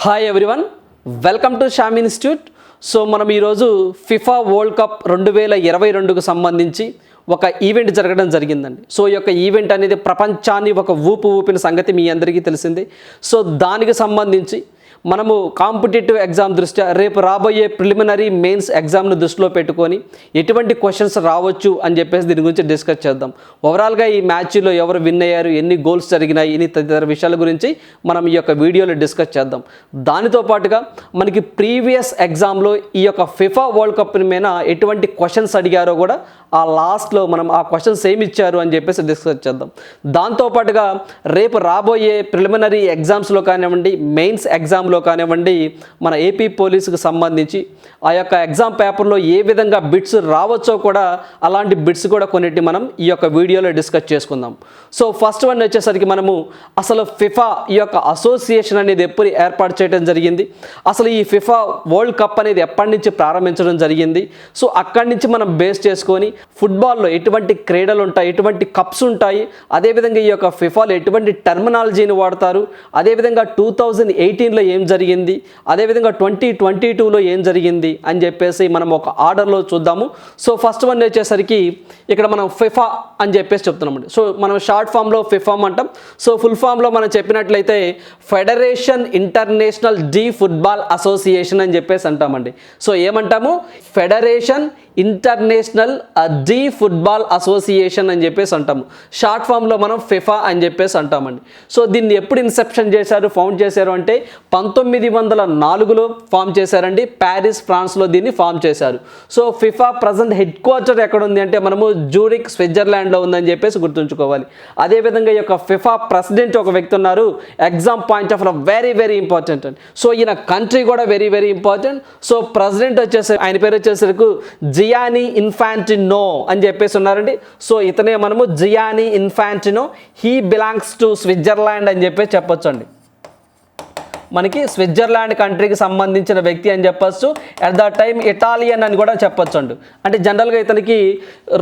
Hi everyone, welcome to Shyam institute. So మనం ఈరోజు FIFA world cup 2022కు సంబంధించి ఒక ఈవెంట్ జరగడం జరిగిందండి. సో ఈ యొక్క ఈవెంట్ అనేది ప్రపంచాన్ని ఒక ఊపిన సంగతి మీ అందరికీ తెలిసిందే. సో దానికి సంబంధించి మనము కాంపిటేటివ్ ఎగ్జామ్ దృష్ట్యా రేపు రాబోయే ప్రిలిమినరీ మెయిన్స్ ఎగ్జామ్ను దృష్టిలో పెట్టుకొని ఎటువంటి క్వశ్చన్స్ రావచ్చు అని చెప్పేసి దీని గురించి డిస్కస్ చేద్దాం. ఓవరాల్గా ఈ మ్యాచ్లో ఎవరు విన్ అయ్యారు, ఎన్ని గోల్స్ జరిగినాయి, ఇన్ని తదితర విషయాల గురించి మనం ఈ యొక్క వీడియోలో డిస్కస్ చేద్దాం. దానితో పాటుగా మనకి ప్రీవియస్ ఎగ్జామ్లో ఈ యొక్క ఫిఫా వరల్డ్ కప్ మీద ఎటువంటి క్వశ్చన్స్ అడిగారో కూడా ఆ లాస్ట్లో మనం ఆ క్వశ్చన్స్ ఏమి ఇచ్చారు అని చెప్పేసి డిస్కస్ చేద్దాం. దాంతోపాటుగా రేపు రాబోయే ప్రిలిమినరీ ఎగ్జామ్స్లో కానివ్వండి, మెయిన్స్ ఎగ్జామ్లో కానివ్వండి, మన ఏపీ పోలీసుకు సంబంధించి ఆ యొక్క ఎగ్జామ్ పేపర్లో ఏ విధంగా బిట్స్ రావచ్చో కూడా అలాంటి బిట్స్ కూడా కొన్నిటి మనం ఈ యొక్క వీడియోలో డిస్కస్ చేసుకుందాం. సో ఫస్ట్ వన్ వచ్చేసరికి మనము అసలు ఫిఫా ఈ యొక్క అసోసియేషన్ అనేది ఎప్పుడు ఏర్పాటు చేయడం జరిగింది, అసలు ఈ ఫిఫా వరల్డ్ కప్ అనేది ఎప్పటి నుంచి ప్రారంభించడం జరిగింది, సో అక్కడి నుంచి మనం బేస్ చేసుకొని ఫుట్బాల్లో ఎటువంటి క్రీడలు ఉంటాయి, ఎటువంటి కప్స్ ఉంటాయి, అదేవిధంగా ఈ యొక్క ఫిఫాలో ఎటువంటి టర్మినాలజీని వాడతారు, అదేవిధంగా 2018లో ఏం జరిగింది, అదేవిధంగా 2022లో ఏం జరిగింది అని చెప్పేసి మనం ఒక ఆర్డర్లో చూద్దాము. సో ఫస్ట్ వన్ వచ్చేసరికి ఇక్కడ మనం ఫిఫా అని చెప్పేసి చెప్తున్నామండి. సో మనం షార్ట్ ఫామ్లో ఫిఫా అంటాం. సో ఫుల్ ఫామ్లో మనం చెప్పినట్లయితే federation international D football association అని చెప్పేసి అంటామండి. సో ఏమంటాము, federation international D football association అని చెప్పేసి అంటాము. షార్ట్ ఫామ్లో మనం ఫిఫా అని చెప్పేసి అంటామండి. సో దీన్ని ఎప్పుడు ఇన్సెప్షన్ చేశారు, ఫౌండ్ చేశారు అంటే 1904లో ఫామ్ చేశారండి. ప్యారిస్, ఫ్రాన్స్లో దీన్ని ఫామ్ చేశారు. So FIFA present head quarter ఎక్కడ ఉంది అంటే మనము జూరిక్, స్విట్జర్లాండ్లో ఉందని చెప్పేసి గుర్తుంచుకోవాలి. అదేవిధంగా ఈ యొక్క ఫిఫా ప్రెసిడెంట్ ఒక వ్యక్తి ఉన్నారు. Exam point of very very important అండి. సో ఈయన కంట్రీ కూడా very very important. So president వచ్చేసి ఆయన పేరు వచ్చేసరికి జియానీ ఇన్ఫాంటినో అని చెప్పేసి ఉన్నారండి. సో ఇతనే మనము Giani Infantino, he belongs to Switzerland అని చెప్పేసి చెప్పొచ్చు అండి. మనకి స్విట్జర్లాండ్ కంట్రీకి సంబంధించిన వ్యక్తి అని చెప్పచ్చు. అట్ ద టైం ఇటాలియన్ అని కూడా చెప్పొచ్చు అండి. అంటే జనరల్గా ఇతనికి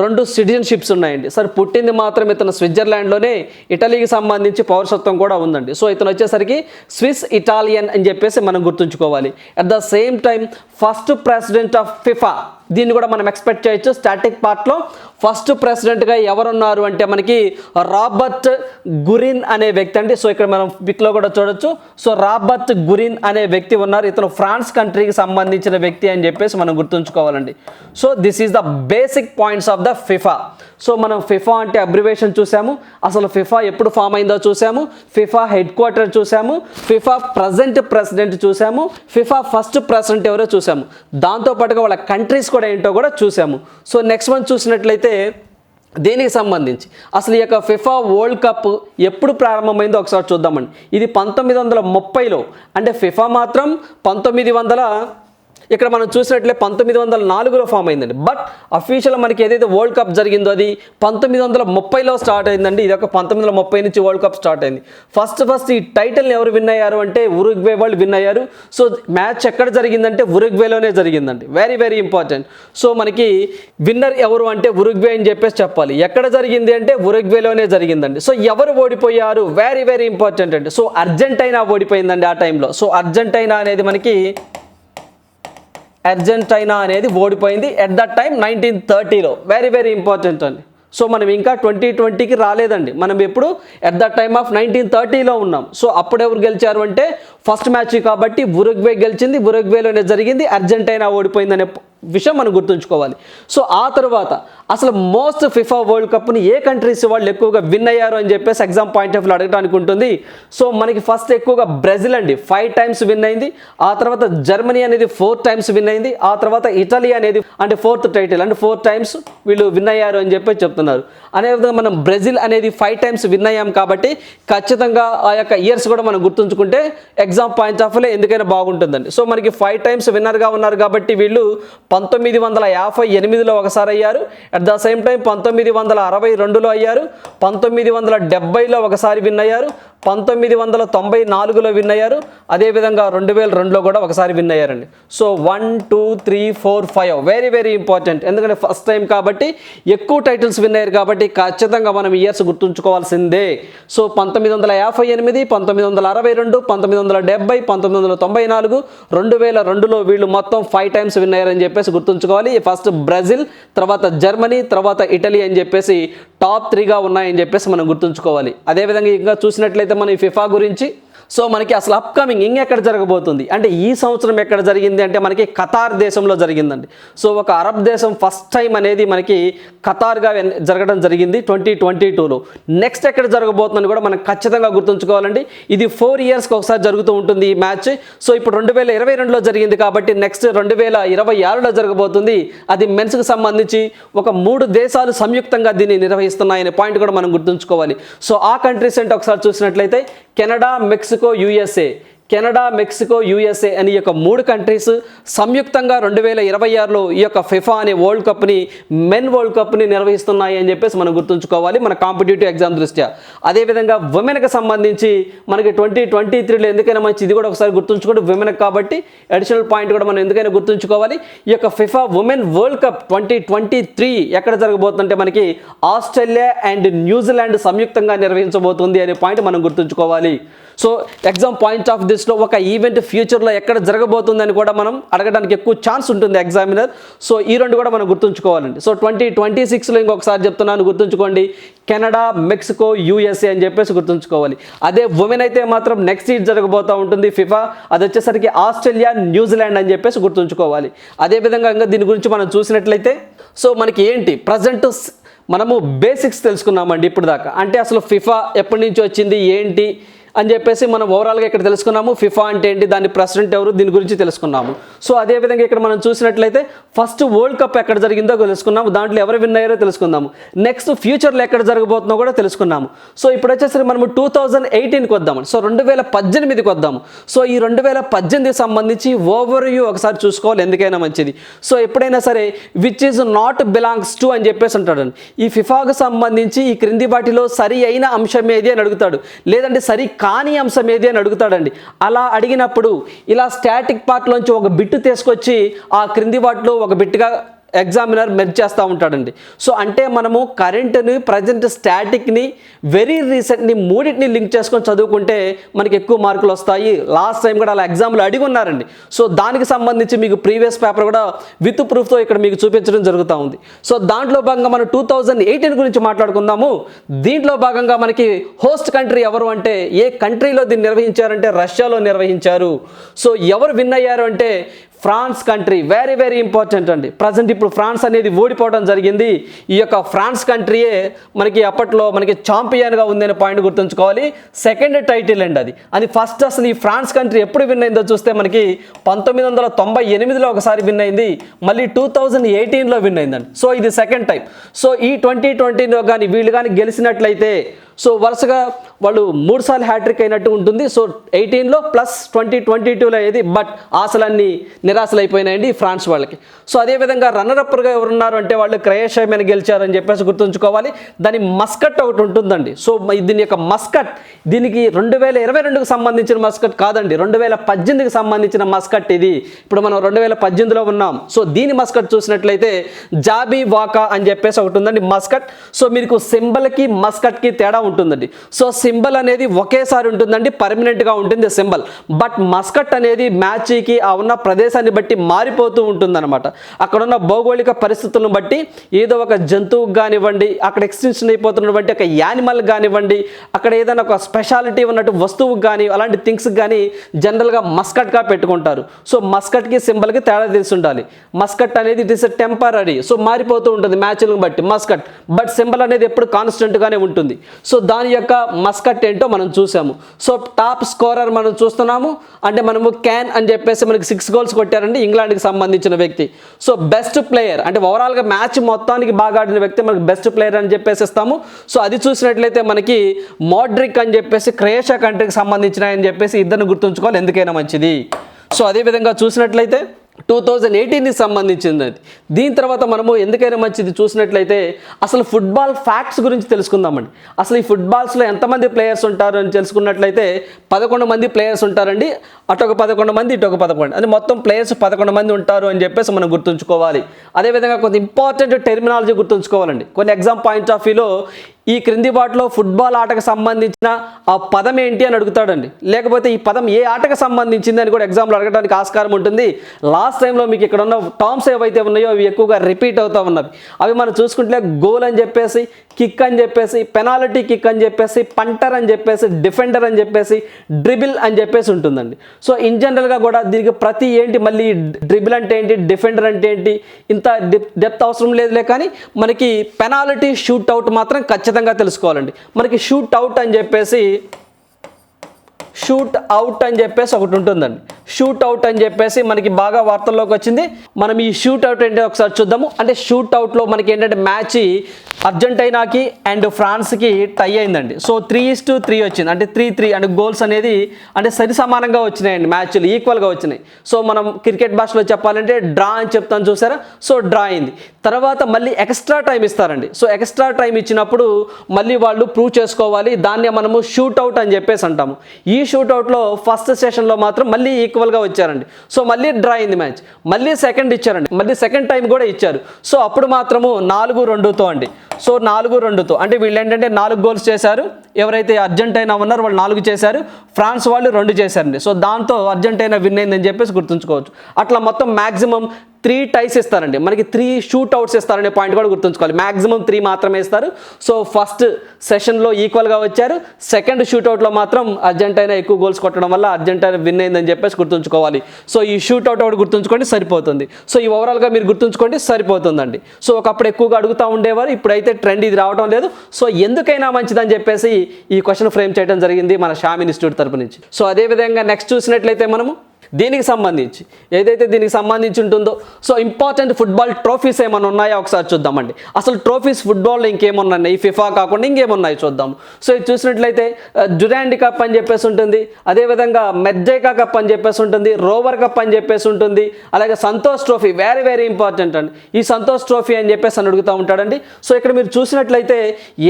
2 సిటిజన్షిప్స్ ఉన్నాయండి. సరే పుట్టింది మాత్రం ఇతను స్విట్జర్లాండ్లోనే, ఇటలీకి సంబంధించి పౌరసత్వం కూడా ఉందండి. సో ఇతను వచ్చేసరికి స్విస్ ఇటాలియన్ అని చెప్పేసి మనం గుర్తుంచుకోవాలి. At the same time first president of FIFA, దీన్ని కూడా మనం ఎక్స్పెక్ట్ చేయొచ్చు. స్టాటిక్ పార్ట్లో ఫస్ట్ ప్రెసిడెంట్గా ఎవరున్నారు అంటే మనకి రాబర్ట్ గురిన్ అనే వ్యక్తి అండి. సో ఇక్కడ మనం పిక్లో కూడా చూడొచ్చు. సో రాబర్ట్ గురిన్ అనే వ్యక్తి ఉన్నారు. ఇతను ఫ్రాన్స్ కంట్రీకి సంబంధించిన వ్యక్తి అని చెప్పేసి మనం గుర్తుంచుకోవాలండి. So this is the basic points of the FIFA. So మనం ఫిఫా అంటే అబ్రివేషన్ చూసాము, అసలు ఫిఫా ఎప్పుడు ఫామ్ అయిందో చూసాము, ఫిఫా హెడ్ క్వార్టర్ చూసాము, ఫిఫా ప్రజెంట్ ప్రెసిడెంట్ చూసాము, ఫిఫా ఫస్ట్ ప్రెసిడెంట్ ఎవరో చూసాము, దాంతోపాటుగా వాళ్ళ కంట్రీస్ కూడా ఏంటో కూడా చూసాము. సో నెక్స్ట్ వన్ చూసినట్లయితే దేనికి సంబంధించి అసలు ఈ యొక్క ఫిఫా వరల్డ్ కప్ ఎప్పుడు ప్రారంభమైందో ఒకసారి చూద్దామండి. ఇది 1930లో, అంటే ఫిఫా మాత్రం 1900 ఇక్కడ మనం చూసినట్లే 1904లో ఫామ్ అయిందండి. బట్ అఫీషియల్ మనకి ఏదైతే వరల్డ్ కప్ జరిగిందో అది 1930లో స్టార్ట్ అయిందండి. ఇది ఒక 1930 నుంచి వరల్డ్ కప్ స్టార్ట్ అయింది. ఫస్ట్ ఈ టైటిల్ని ఎవరు విన్ అయ్యారు అంటే ఉరుగ్వే వాళ్ళు విన్ అయ్యారు. సో మ్యాచ్ ఎక్కడ జరిగిందంటే ఉరుగ్వేలోనే జరిగిందండి. Very very important. సో మనకి విన్నర్ ఎవరు అంటే ఉరుగ్వే అని చెప్పేసి చెప్పాలి. ఎక్కడ జరిగింది అంటే ఉరుగ్వేలోనే జరిగిందండి. సో ఎవరు ఓడిపోయారు, వెరీ వెరీ ఇంపార్టెంట్ అండి. సో అర్జెంటైనా ఓడిపోయిందండి ఆ టైంలో. సో అర్జెంటైనా అనేది ఓడిపోయింది ఎట్ దట్ టైం 1930లో. వెరీ వెరీ ఇంపార్టెంట్ అండి. సో మనం ఇంకా 2020కి రాలేదండి, మనం ఎప్పుడు ఎట్ ద టైమ్ ఆఫ్ 1930లో ఉన్నాం. సో అప్పుడు ఎవరు గెలిచారు అంటే ఫస్ట్ మ్యాచ్ కాబట్టి ఉరుగ్వే గెలిచింది, ఉరుగ్వేలోనే జరిగింది, అర్జెంటైనా ఓడిపోయిందనే విషయం మనం గుర్తుంచుకోవాలి. సో ఆ తర్వాత అసలు మోస్ట్ ఫిఫా వరల్డ్ కప్ని ఏ కంట్రీస్ వాళ్ళు ఎక్కువగా విన్ అయ్యారు అని చెప్పేసి ఎగ్జామ్ పాయింట్ ఆఫ్ వ్యూ అడగడానికి ఉంటుంది. సో మనకి ఫస్ట్ ఎక్కువగా బ్రెజిల్ అండి 5 టైమ్స్ విన్ అయింది. ఆ తర్వాత జర్మనీ అనేది 4 టైమ్స్ విన్ అయింది. ఆ తర్వాత ఇటలీ అనేది అంటే 4th టైటిల్ అంటే 4 టైమ్స్ వీళ్ళు విన్ అయ్యారు అని చెప్పి చెప్తున్నారు. అదేవిధంగా మనం బ్రెజిల్ అనేది 5 టైమ్స్ విన్ అయ్యాం కాబట్టి ఖచ్చితంగా ఆ యొక్క ఇయర్స్ కూడా మనం గుర్తుంచుకుంటే ఎగ్జామ్ పాయింట్ ఆఫ్ వ్యూలో ఎందుకైనా బాగుంటుందండి. సో మనకి 5 టైమ్స్ విన్నర్గా ఉన్నారు కాబట్టి వీళ్ళు 1958లో ఒకసారి అయ్యారు. అట్ ద సేమ్ టైం 1962లో అయ్యారు, 1970లో ఒకసారి విన్ అయ్యారు, 1994లో విన్ అయ్యారు, అదేవిధంగా 2002లో కూడా ఒకసారి విన్ అయ్యారండి. సో 1 2 3 4 5 వెరీ వెరీ ఇంపార్టెంట్, ఎందుకంటే ఫస్ట్ టైం కాబట్టి ఎక్కువ టైటిల్స్ విన్ అయ్యారు కాబట్టి ఖచ్చితంగా మనం ఇయర్స్ గుర్తుంచుకోవాల్సిందే. సో 1958, 1962, 1970, 1994, 2002లో వీళ్ళు మొత్తం 5 టైమ్స్ విన్ అయ్యారని చెప్పేసి గుర్తుంచుకోవాలి. ఫస్ట్ బ్రెజిల్, తర్వాత జర్మనీ, తర్వాత ఇటలీ అని చెప్పేసి టాప్ 3గా ఉన్నాయని చెప్పేసి మనం గుర్తుంచుకోవాలి. అదేవిధంగా ఇంకా చూసినట్లయితే మనం ఈ ఫిఫా గురించి సో మనకి అసలు అప్కమింగ్ ఇంకెక్కడ జరగబోతుంది అంటే ఈ సంవత్సరం ఎక్కడ జరిగింది అంటే మనకి ఖతార్ దేశంలో జరిగిందండి. సో ఒక అరబ్ దేశం ఫస్ట్ టైం అనేది మనకి ఖతార్గా జరగడం జరిగింది 2022లో. నెక్స్ట్ ఎక్కడ జరగబోతుందని కూడా మనం ఖచ్చితంగా గుర్తుంచుకోవాలండి. ఇది 4 ఇయర్స్కి ఒకసారి జరుగుతూ ఉంటుంది ఈ మ్యాచ్. సో ఇప్పుడు 2022లో జరిగింది కాబట్టి నెక్స్ట్ 2026లో జరగబోతుంది. అది మెన్స్కి సంబంధించి ఒక 3 దేశాలు సంయుక్తంగా దీన్ని నిర్వహిస్తున్నాయనే పాయింట్ కూడా మనం గుర్తుంచుకోవాలి. సో ఆ కంట్రీస్ అంటే ఒకసారి చూసినట్లయితే Canada, Mexico, USA. Canada, Mexico, USA అని ఈ యొక్క 3 కంట్రీస్ సంయుక్తంగా 2026లో ఈ యొక్క ఫిఫా అనే వరల్డ్ కప్ని మెన్ వరల్డ్ కప్ని నిర్వహిస్తున్నాయి అని చెప్పేసి మనం గుర్తుంచుకోవాలి మన కాంపిటేటివ్ ఎగ్జామ్ దృష్ట్యా. అదేవిధంగా ఉమెన్కి సంబంధించి మనకి 2023లో ఎందుకైనా మంచి ఇది కూడా ఒకసారి గుర్తుంచుకోండి ఉమెన్కి కాబట్టి అడిషనల్ పాయింట్ కూడా మనం ఎందుకైనా గుర్తుంచుకోవాలి. ఈ యొక్క ఫిఫా ఉమెన్ వరల్డ్ కప్ 2023 ఎక్కడ జరగబోతుందంటే మనకి ఆస్ట్రేలియా అండ్ న్యూజిలాండ్ సంయుక్తంగా నిర్వహించబోతుంది అనే పాయింట్ మనం గుర్తుంచుకోవాలి. సో ఎగ్జామ్ పాయింట్ ఆఫ్ దిస్లో ఒక ఈవెంట్ ఫ్యూచర్లో ఎక్కడ జరగబోతుందని కూడా మనం అడగడానికి ఎక్కువ ఛాన్స్ ఉంటుంది ఎగ్జామినర్. సో ఈ 2 కూడా మనం గుర్తుంచుకోవాలండి. సో 2026లో ఇంకొకసారి చెప్తున్నాను గుర్తుంచుకోండి, కెనడా, మెక్సికో, యుఎస్ఏ అని చెప్పేసి గుర్తుంచుకోవాలి. అదే ఉమెన్ అయితే మాత్రం నెక్స్ట్ ఇయర్ జరగబోతూ ఉంటుంది ఫిఫా, అది వచ్చేసరికి ఆస్ట్రేలియా, న్యూజిలాండ్ అని చెప్పేసి గుర్తుంచుకోవాలి. అదేవిధంగా ఇంకా దీని గురించి మనం చూసినట్లయితే సో మనకి ఏంటి ప్రజెంట్ మనము బేసిక్స్ తెలుసుకున్నామండి ఇప్పుడు దాకా. అంటే అసలు ఫిఫా ఎప్పటి నుంచి వచ్చింది ఏంటి అని చెప్పేసి మనం ఓవరాల్గా ఇక్కడ తెలుసుకున్నాము. ఫిఫా అంటే ఏంటి, దాని ప్రెసిడెంట్ ఎవరు, దీని గురించి తెలుసుకున్నాము. సో అదేవిధంగా ఇక్కడ మనం చూసినట్లయితే ఫస్ట్ వరల్డ్ కప్ ఎక్కడ జరిగిందో తెలుసుకున్నాము, దాంట్లో ఎవరు విన్ అయ్యారో తెలుసుకుందాము. నెక్స్ట్ ఫ్యూచర్లో ఎక్కడ జరగబోతుందో కూడా తెలుసుకున్నాము. సో ఇప్పుడు వచ్చేసరికి మనము 2018కి వద్దాము. సో 2018కి వద్దాము. సో ఈ 2018కి సంబంధించి ఓవర్ వ్యూ ఒకసారి చూసుకోవాలి, ఎందుకైనా మంచిది. సో ఎప్పుడైనా సరే which is not belongs to అని చెప్పేసి అంటాడు. ఈ ఫిఫాకు సంబంధించి ఈ క్రింది వాటిలో సరి అయిన అంశం ఏది అని అడుగుతాడు, లేదంటే సరి కాని అంశం ఏది అని అడుగుతాడండి. అలా అడిగినప్పుడు ఇలా స్టాటిక్ పార్ట్లోంచి ఒక బిట్టు తీసుకొచ్చి ఆ క్రింది వాటిలో ఒక బిట్టుగా ఎగ్జామినర్ మెర్జ్ చేస్తూ ఉంటాడండి. సో అంటే మనము కరెంట్ని, ప్రజెంట్, స్టాటిక్ని, వెరీ రీసెంట్ని మూడింటిని లింక్ చేసుకొని చదువుకుంటే మనకి ఎక్కువ మార్కులు వస్తాయి. లాస్ట్ టైం కూడా అలా ఎగ్జామ్లో అడిగి ఉన్నారండి. సో దానికి సంబంధించి మీకు ప్రీవియస్ పేపర్ కూడా విత్ ప్రూఫ్తో ఇక్కడ మీకు చూపించడం జరుగుతూ ఉంది. సో దాంట్లో భాగంగా మనం 2018 గురించి మాట్లాడుకుందాము. దీంట్లో భాగంగా మనకి హోస్ట్ కంట్రీ ఎవరు అంటే ఏ కంట్రీలో దీన్ని నిర్వహించారంటే రష్యాలో నిర్వహించారు. సో ఎవరు విన్ అయ్యారు అంటే France country. Very very important అండి. ప్రజెంట్ ఇప్పుడు ఫ్రాన్స్ అనేది ఓడిపోవడం జరిగింది. ఈ యొక్క ఫ్రాన్స్ కంట్రీయే మనకి అప్పట్లో మనకి ఛాంపియన్గా ఉంది అనే పాయింట్ గుర్తుంచుకోవాలి. సెకండ్ టైటిల్ అండి అది ఫస్ట్ అసలు ఈ ఫ్రాన్స్ కంట్రీ ఎప్పుడు విన్ అయిందో చూస్తే మనకి 1998లో ఒకసారి విన్ అయింది, మళ్ళీ 2018లో విన్ అయిందండి. సో ఇది సెకండ్ టైం. సో ఈ 2020లో కానీ వీళ్ళు కానీ గెలిచినట్లయితే సో వరుసగా వాళ్ళు 3 సార్లు హ్యాట్రిక్ అయినట్టు ఉంటుంది. సో 18లో ప్లస్ 2022లో ఏది బట్ ఆశలన్నీ నిరాశలు అయిపోయినాయండి ఫ్రాన్స్ వాళ్ళకి. సో అదేవిధంగా రన్నరప్గా ఎవరున్నారు అంటే వాళ్ళు క్రొయేషియా మీద గెలిచారని చెప్పేసి గుర్తుంచుకోవాలి. దాని మస్కట్ ఒకటి ఉంటుందండి. సో దీని యొక్క మస్కట్ దీనికి 2022కి సంబంధించిన మస్కట్ కాదండి, 2018కి సంబంధించిన మస్కట్ ఇది. ఇప్పుడు మనం 2018లో ఉన్నాం. సో దీని మస్కట్ చూసినట్లయితే జాబీ వాకా అని చెప్పేసి ఒకటి ఉందండి మస్కట్. సో మీకు సింబల్కి మస్కట్కి తేడా ఉంటుందండి. సో సింబల్ అనేది ఒకేసారి ఉంటుందండి, పర్మనెంట్గా ఉంటుంది సింబల్. బట్ మస్కట్ అనేది మ్యాచ్కి ఆ ఉన్న ప్రదేశాన్ని బట్టి మారిపోతూ ఉంటుందన్నమాట. అక్కడ ఉన్న భౌగోళిక పరిస్థితులను బట్టి ఏదో ఒక జంతువుకు కానివ్వండి, అక్కడ ఎక్స్టెన్షన్ అయిపోతున్నటువంటి ఒక యానిమల్ కానివ్వండి, అక్కడ ఏదైనా ఒక స్పెషాలిటీ ఉన్నట్టు వస్తువుకు కానీ అలాంటి థింగ్స్కి కానీ జనరల్గా మస్కట్గా పెట్టుకుంటారు. సో మస్కట్కి సింబల్కి తేడా తెలిసి ఉండాలి. మస్కట్ అనేది ఇట్ ఇస్ టెంపరీ, సో మారిపోతూ ఉంటుంది మ్యాచ్లను బట్టి మస్కట్. బట్ సింబల్ అనేది ఎప్పుడు కాన్స్టెంట్గానే ఉంటుంది. సో దాని యొక్క మస్కట్ ఏంటో మనం చూసాము. సో టాప్ స్కోరర్ మనం చూస్తున్నాము అంటే మనము క్యాన్ అని చెప్పేసి మనకి 6 గోల్స్ కొట్టారండి ఇంగ్లాండ్కి సంబంధించిన వ్యక్తి. సో బెస్ట్ ప్లేయర్ అంటే ఓవరాల్గా మ్యాచ్ మొత్తానికి బాగా ఆడిన వ్యక్తి మనకి బెస్ట్ ప్లేయర్ అని చెప్పేసి ఇస్తాము. సో అది చూసినట్లయితే మనకి మోడ్రిక్ అని చెప్పేసి క్రొయేషియా కంట్రీకి సంబంధించిన అని చెప్పేసి ఇద్దరిని గుర్తుంచుకోవాలి, ఎందుకైనా మంచిది. సో అదేవిధంగా చూసినట్లయితే 2018కి సంబంధించింది అది. దీని తర్వాత మనము ఎందుకైనా మంచిది చూసినట్లయితే అసలు ఫుట్బాల్ ఫ్యాక్ట్స్ గురించి తెలుసుకుందామండి. అసలు ఈ ఫుట్బాల్స్లో ఎంతమంది ప్లేయర్స్ ఉంటారు అని తెలుసుకున్నట్లయితే 11 మంది ప్లేయర్స్ ఉంటారండి. అటొక 11 మంది, ఇటొక 11, అది మొత్తం ప్లేయర్స్ 11 మంది ఉంటారు అని చెప్పేసి మనం గుర్తుంచుకోవాలి. అదేవిధంగా కొంత ఇంపార్టెంట్ టెర్మినాలజీ గుర్తుంచుకోవాలండి. కొన్ని ఎగ్జామ్ పాయింట్ ఆఫ్ వ్యూలో ఈ క్రింది వాటిలో ఫుట్బాల్ ఆటకు సంబంధించిన ఆ పదం ఏంటి అని అడుగుతాడండి. లేకపోతే ఈ పదం ఏ ఆటకు సంబంధించింది అని కూడా ఎగ్జామ్లో అడగడానికి ఆస్కారం ఉంటుంది. లాస్ట్ టైంలో మీకు ఇక్కడ ఉన్న టర్మ్స్ ఏవైతే ఉన్నాయో అవి ఎక్కువగా రిపీట్ అవుతూ ఉన్నవి. అవి మనం చూసుకుంటే గోల్ అని చెప్పేసి, కిక్ అని చెప్పేసి, పెనాల్టీ కిక్ అని చెప్పేసి, పంటర్ అని చెప్పేసి, డిఫెండర్ అని చెప్పేసి, డ్రిబుల్ అని చెప్పేసి ఉంటుందండి. సో ఇన్ జనరల్గా కూడా దీనికి ప్రతి ఏంటి, మళ్ళీ డ్రిబుల్ అంటే ఏంటి, డిఫెండర్ అంటే ఏంటి, ఇంత డెప్త్ అవసరం లేదులే. కానీ మనకి పెనాల్టీ, షూట్ అవుట్ మాత్రం ఖచ్చితంగా తెలుసుకోవాలండి. మనకి షూట్ అవుట్ అని చెప్పేసి ఒకటి ఉంటుందండి. షూట్ అవుట్ అని చెప్పేసి మనకి బాగా వార్తల్లోకి వచ్చింది. మనం ఈ షూట్ అవుట్ ఏంటో ఒకసారి చూద్దాము. అంటే షూట్ అవుట్లో మనకి ఏంటంటే మ్యాచ్ అర్జెంటీనాకి అండ్ ఫ్రాన్స్కి టై అయిందండి. సో 3-3 వచ్చింది. అంటే 3-3 అంటే గోల్స్ అనేది అంటే సరి సమానంగా వచ్చినాయండి, మ్యాచ్లు ఈక్వల్గా వచ్చినాయి. సో మనం క్రికెట్ భాషలో చెప్పాలంటే డ్రా అని చెప్తాను, చూసారా. సో డ్రా అయింది. తర్వాత మళ్ళీ ఎక్స్ట్రా టైం ఇస్తారండి. సో ఎక్స్ట్రా టైం ఇచ్చినప్పుడు మళ్ళీ వాళ్ళు ప్రూవ్ చేసుకోవాలి. దాన్నే మనము షూట్ అవుట్ అని చెప్పేసి అంటాము. ఈ షూట్అవుట్లో ఫస్ట్ సెషన్లో మాత్రం మళ్ళీ ఈక్వల్గా వచ్చారండి. సో మళ్ళీ డ్రా అయింది మ్యాచ్. మళ్ళీ సెకండ్ ఇచ్చారండి, మళ్ళీ సెకండ్ టైం కూడా ఇచ్చారు. సో అప్పుడు మాత్రము 4-2తో అండి. సో 4-2తో అంటే వీళ్ళు ఏంటంటే 4 గోల్స్ చేశారు. ఎవరైతే అర్జెంటీనా ఉన్నారో వాళ్ళు 4 చేశారు, ఫ్రాన్స్ వాళ్ళు 2 చేశారండి. సో దాంతో అర్జెంటీనా విన్ అయిందని చెప్పేసి గుర్తుంచుకోవచ్చు. అట్లా మొత్తం మ్యాక్సిమం 3 టైస్ ఇస్తారండి. మనకి 3 షూట్ అవుట్స్ ఇస్తారనే పాయింట్ కూడా గుర్తుంచుకోవాలి. మ్యాక్సిమం 3 మాత్రమే ఇస్తారు. సో ఫస్ట్ సెషన్లో ఈక్వల్గా వచ్చారు, సెకండ్ షూట్అవుట్లో మాత్రం అర్జెంటీనా ఎక్కువ గోల్స్ కొట్టడం వల్ల అర్జెంటీనా విన్ అయిందని చెప్పేసి గుర్తుంచుకోవాలి. సో ఈ షూట్అవుట్ ఒకటి గుర్తుంచుకోండి సరిపోతుంది. సో ఈ ఓవరాల్గా మీరు గుర్తుంచుకోండి సరిపోతుందండి. సో ఒకప్పుడు ఎక్కువగా అడుగుతూ ఉండేవారు, ఇప్పుడైతే ట్రెండ్ ఇది రావడం లేదు. సో ఎందుకైనా మంచిదని చెప్పేసి ఈ క్వశ్చన్ ఫ్రేమ్ చేయడం జరిగింది మన షామ్ ఇన్స్టిట్యూట్ తరపు నుంచి. సో అదేవిధంగా నెక్స్ట్ చూసినట్లయితే మనము దీనికి సంబంధించి ఏదైతే దీనికి సంబంధించి ఉంటుందో సో ఇంపార్టెంట్ ఫుట్బాల్ ట్రోఫీస్ ఏమైనా ఉన్నాయో ఒకసారి చూద్దామండి. అసలు ట్రోఫీస్ ఫుట్బాల్లో ఇంకేమన్నాయి, ఫిఫా కాకుండా ఇంకేమున్నాయి చూద్దాము. సో ఇది చూసినట్లయితే డ్యురాండ్ కప్ అని చెప్పేసి ఉంటుంది, అదేవిధంగా మెర్జైకా కప్ అని చెప్పేసి ఉంటుంది, రోవర్ కప్ అని చెప్పేసి ఉంటుంది, అలాగే Santosh trophy very very important అండి. ఈ సంతోష్ ట్రోఫీ అని చెప్పేసి అని అడుగుతూ ఉంటాడండి. సో ఇక్కడ మీరు చూసినట్లయితే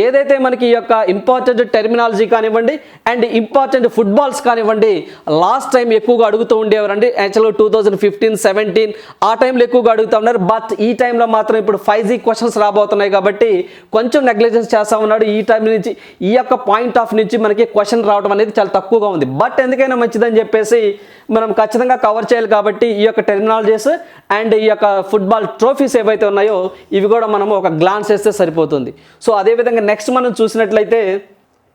ఏదైతే మనకి ఈ యొక్క ఇంపార్టెంట్ టెర్మినాలజీ కానివ్వండి అండ్ ఇంపార్టెంట్ ఫుట్బాల్స్ కానివ్వండి లాస్ట్ టైం ఎక్కువగా అడుగుతూ ఉండేవారండి. యాక్చువల్గా 2015-17 ఆ టైంలో ఎక్కువగా అడుగుతూ ఉన్నారు. బట్ ఈ టైంలో మాత్రం ఇప్పుడు 5G క్వశ్చన్స్ రాబోతున్నాయి కాబట్టి కొంచెం నెగ్లిజెన్స్ చేస్తూ ఉన్నాడు. ఈ టైం నుంచి ఈ యొక్క పాయింట్ ఆఫ్ నుంచి మనకి క్వశ్చన్ రావడం అనేది చాలా తక్కువగా ఉంది. బట్ ఎందుకైనా మంచిదని చెప్పేసి మనం ఖచ్చితంగా కవర్ చేయాలి కాబట్టి ఈ యొక్క టెర్మినాలజీస్ అండ్ ఈ యొక్క ఫుట్బాల్ ట్రోఫీస్ ఏవైతే ఉన్నాయో ఇవి కూడా మనము ఒక గ్లాన్స్ వేస్తే సరిపోతుంది. సో అదేవిధంగా నెక్స్ట్ మనం చూసినట్లయితే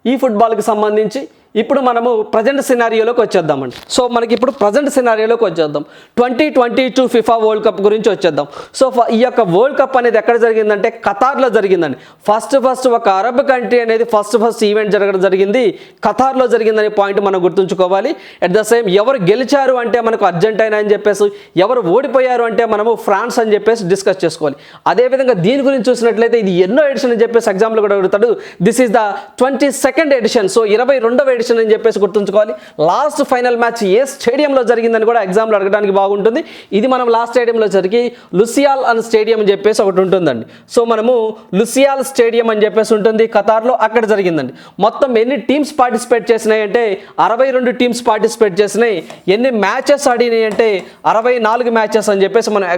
ఈ ఫుట్బాల్కి సంబంధించి ఇప్పుడు మనము ప్రజెంట్ సినారియోలోకి వచ్చేద్దామండి. సో మనకి ఇప్పుడు ప్రజెంట్ సినారియోలోకి వచ్చేద్దాం. 2022 ఫిఫా వరల్డ్ కప్ గురించి వచ్చేద్దాం. సో ఈ యొక్క వరల్డ్ కప్ అనేది ఎక్కడ జరిగిందంటే ఖతార్లో జరిగిందండి. ఫస్ట్ ఒక అరబ్ కంట్రీ అనేది ఫస్ట్ ఈవెంట్ జరగడం జరిగింది, ఖతార్లో జరిగిందనే పాయింట్ మనం గుర్తుంచుకోవాలి. అట్ ద సేమ్ ఎవరు గెలిచారు అంటే మనకు అర్జెంటీనా అని చెప్పేసి, ఎవరు ఓడిపోయారు అంటే మనము ఫ్రాన్స్ అని చెప్పేసి డిస్కస్ చేసుకోవాలి. అదేవిధంగా దీని గురించి చూసినట్లయితే ఇది ఎన్నో ఎడిషన్ అని చెప్పేసి ఎగ్జామ్లో కూడా అడుగుతాడు. This is the 22nd edition. So 22వ ఎడిషన్ అని చెప్పేసి గుర్తుంచుకోవాలి. లాస్ట్ ఫైనల్ మ్యాచ్ ఏ స్టేడియంలో జరిగిందని కూడా ఎగ్జామ్లో అడగడానికి బాగుంటుంది. ఇది మనం లాస్ట్ స్టేడియంలో జరిగి లుసియాల్ అని స్టేడియం అని చెప్పేసి ఒకటి ఉంటుందండి. సో మనము లుసియాల్ స్టేడియం అని చెప్పేసి ఉంటుంది ఖతార్లో, అక్కడ జరిగిందండి. మొత్తం ఎన్ని టీమ్స్ పార్టిసిపేట్ చేసినాయి అంటే 62 టీమ్స్ పార్టిసిపేట్ చేసినాయి. ఎన్ని మ్యాచెస్ ఆడినాయి అంటే 64 మ్యాచెస్ అని చెప్పేసి మనం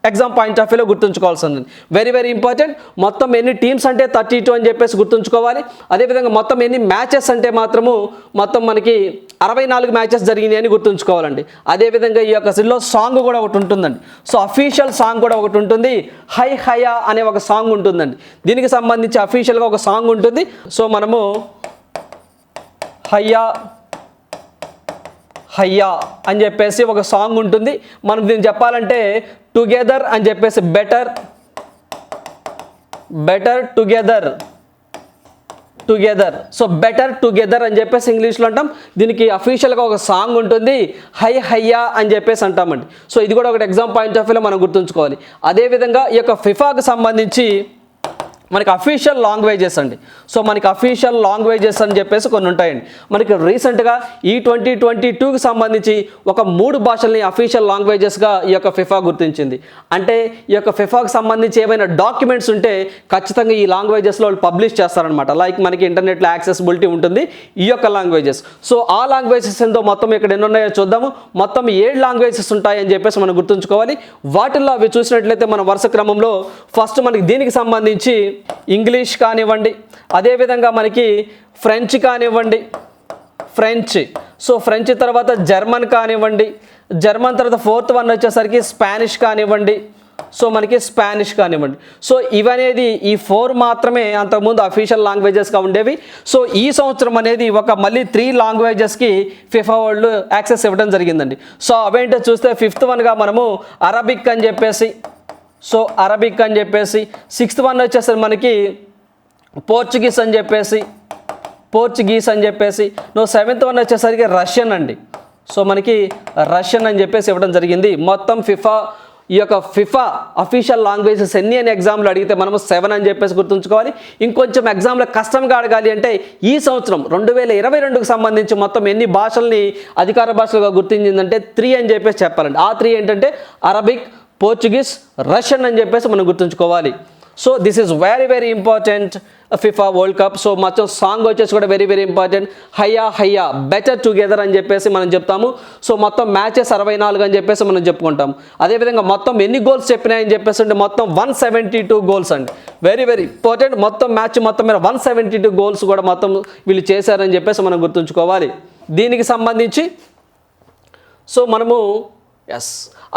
ఎగ్జామ్ పాయింట్ ఆఫ్ వ్యూలో గుర్తుంచుకోవాల్సింది. Very very important. మొత్తం ఎన్ని టీమ్స్ అంటే 32 అని చెప్పేసి గుర్తుంచుకోవాలి. అదేవిధంగా మొత్తం ఎన్ని మ్యాచెస్ అంటే మాత్రము మొత్తం మనకి 64 మ్యాచెస్ జరిగినాయి అని గుర్తుంచుకోవాలండి. అదేవిధంగా ఈ యొక్క సిల్లో సాంగ్ కూడా ఒకటి ఉంటుందండి. సో అఫీషియల్ సాంగ్ కూడా ఒకటి ఉంటుంది, హై హయా అనే ఒక సాంగ్ ఉంటుందండి. దీనికి సంబంధించి అఫీషియల్గా ఒక సాంగ్ ఉంటుంది. సో మనము హయ్యా అని చెప్పేసి ఒక సాంగ్ ఉంటుంది. మనం దీన్ని చెప్పాలంటే టుగెదర్ అని చెప్పేసి better together. So better together అని చెప్పేసి ఇంగ్లీష్లో అంటాం. దీనికి అఫీషియల్గా ఒక సాంగ్ ఉంటుంది, హయ్యా అని చెప్పేసి అంటామండి. సో ఇది కూడా ఒకటి ఎగ్జామ్ పాయింట్ ఆఫ్ వ్యూలో మనం గుర్తుంచుకోవాలి. అదేవిధంగా ఈ యొక్క ఫిఫాకి సంబంధించి మనకి అఫీషియల్ లాంగ్వేజెస్ అండి. సో మనకి అఫీషియల్ లాంగ్వేజెస్ అని చెప్పేసి కొన్ని ఉంటాయండి. మనకి రీసెంట్గా ఈ 2022కి సంబంధించి ఒక 3 భాషల్ని అఫీషియల్ లాంగ్వేజెస్గా ఈ యొక్క ఫిఫా గుర్తించింది. అంటే ఈ యొక్క ఫిఫాకి సంబంధించి ఏమైనా డాక్యుమెంట్స్ ఉంటే ఖచ్చితంగా ఈ లాంగ్వేజెస్లో వాళ్ళు పబ్లిష్ చేస్తారనమాట. లైక్ మనకి ఇంటర్నెట్లో యాక్సెసిబిలిటీ ఉంటుంది ఈ యొక్క లాంగ్వేజెస్. సో ఆ లాంగ్వేజెస్ ఎంతో మొత్తం ఇక్కడ ఎన్ని ఉన్నాయో చూద్దాము. మొత్తం 7 లాంగ్వేజెస్ ఉంటాయని చెప్పేసి మనం గుర్తుంచుకోవాలి. వాటిల్లో అవి చూసినట్లయితే మన వరుస క్రమంలో ఫస్ట్ మనకి దీనికి సంబంధించి ఇంగ్లీష్ కానివ్వండి, అదేవిధంగా మనకి ఫ్రెంచ్ కానివ్వండి, ఫ్రెంచ్. సో ఫ్రెంచ్ తర్వాత జర్మన్ కానివ్వండి, జర్మన్ తర్వాత 4th వన్ వచ్చేసరికి స్పానిష్ కానివ్వండి. సో మనకి స్పానిష్ కానివ్వండి. సో ఇవనేది ఈ 4 మాత్రమే అంతకుముందు అఫీషియల్ లాంగ్వేజెస్గా ఉండేవి. సో ఈ సంవత్సరం అనేది మళ్ళీ 3 లాంగ్వేజెస్కి ఫిఫా వరల్డ్ యాక్సెస్ ఇవ్వడం జరిగిందండి. సో అవేంటో చూస్తే 5th వన్గా మనము అరబిక్ అని చెప్పేసి, సో అరబిక్ అని చెప్పేసి, 6th వన్ వచ్చేసరికి మనకి పోర్చుగీస్ అని చెప్పేసి, 7th వన్ వచ్చేసరికి రష్యన్ అండి. సో మనకి రష్యన్ అని చెప్పేసి ఇవ్వడం జరిగింది. మొత్తం ఈ యొక్క ఫిఫా అఫీషియల్ లాంగ్వేజెస్ ఎన్ని అని ఎగ్జామ్లో అడిగితే మనము 7 అని చెప్పేసి గుర్తుంచుకోవాలి. ఇంకొంచెం ఎగ్జామ్లో కష్టంగా అడగాలి అంటే ఈ సంవత్సరం 2022కి సంబంధించి మొత్తం ఎన్ని భాషల్ని అధికార భాషలుగా గుర్తించిందంటే 3 అని చెప్పేసి చెప్పాలండి. ఆ 3 ఏంటంటే అరబిక్, పోర్చుగీస్, రష్యన్ అని చెప్పేసి మనం గుర్తుంచుకోవాలి. So this is very important FIFA world cup. So మొత్తం సాంగ్ వచ్చేసి కూడా వెరీ ఇంపార్టెంట్. హయ్యా హయ్యా బెటర్ టుగెదర్ అని చెప్పేసి మనం చెప్తాము. సో మొత్తం మ్యాచెస్ 64 అని చెప్పేసి మనం చెప్పుకుంటాం. అదేవిధంగా మొత్తం ఎన్ని గోల్స్ చెప్పినాయని చెప్పేసి అంటే మొత్తం 172 గోల్స్ అండి. Very important. మొత్తం మ్యాచ్ మొత్తం మీద 172 గోల్స్ కూడా మొత్తం వీళ్ళు చేశారని చెప్పేసి మనం గుర్తుంచుకోవాలి. దీనికి సంబంధించి సో మనము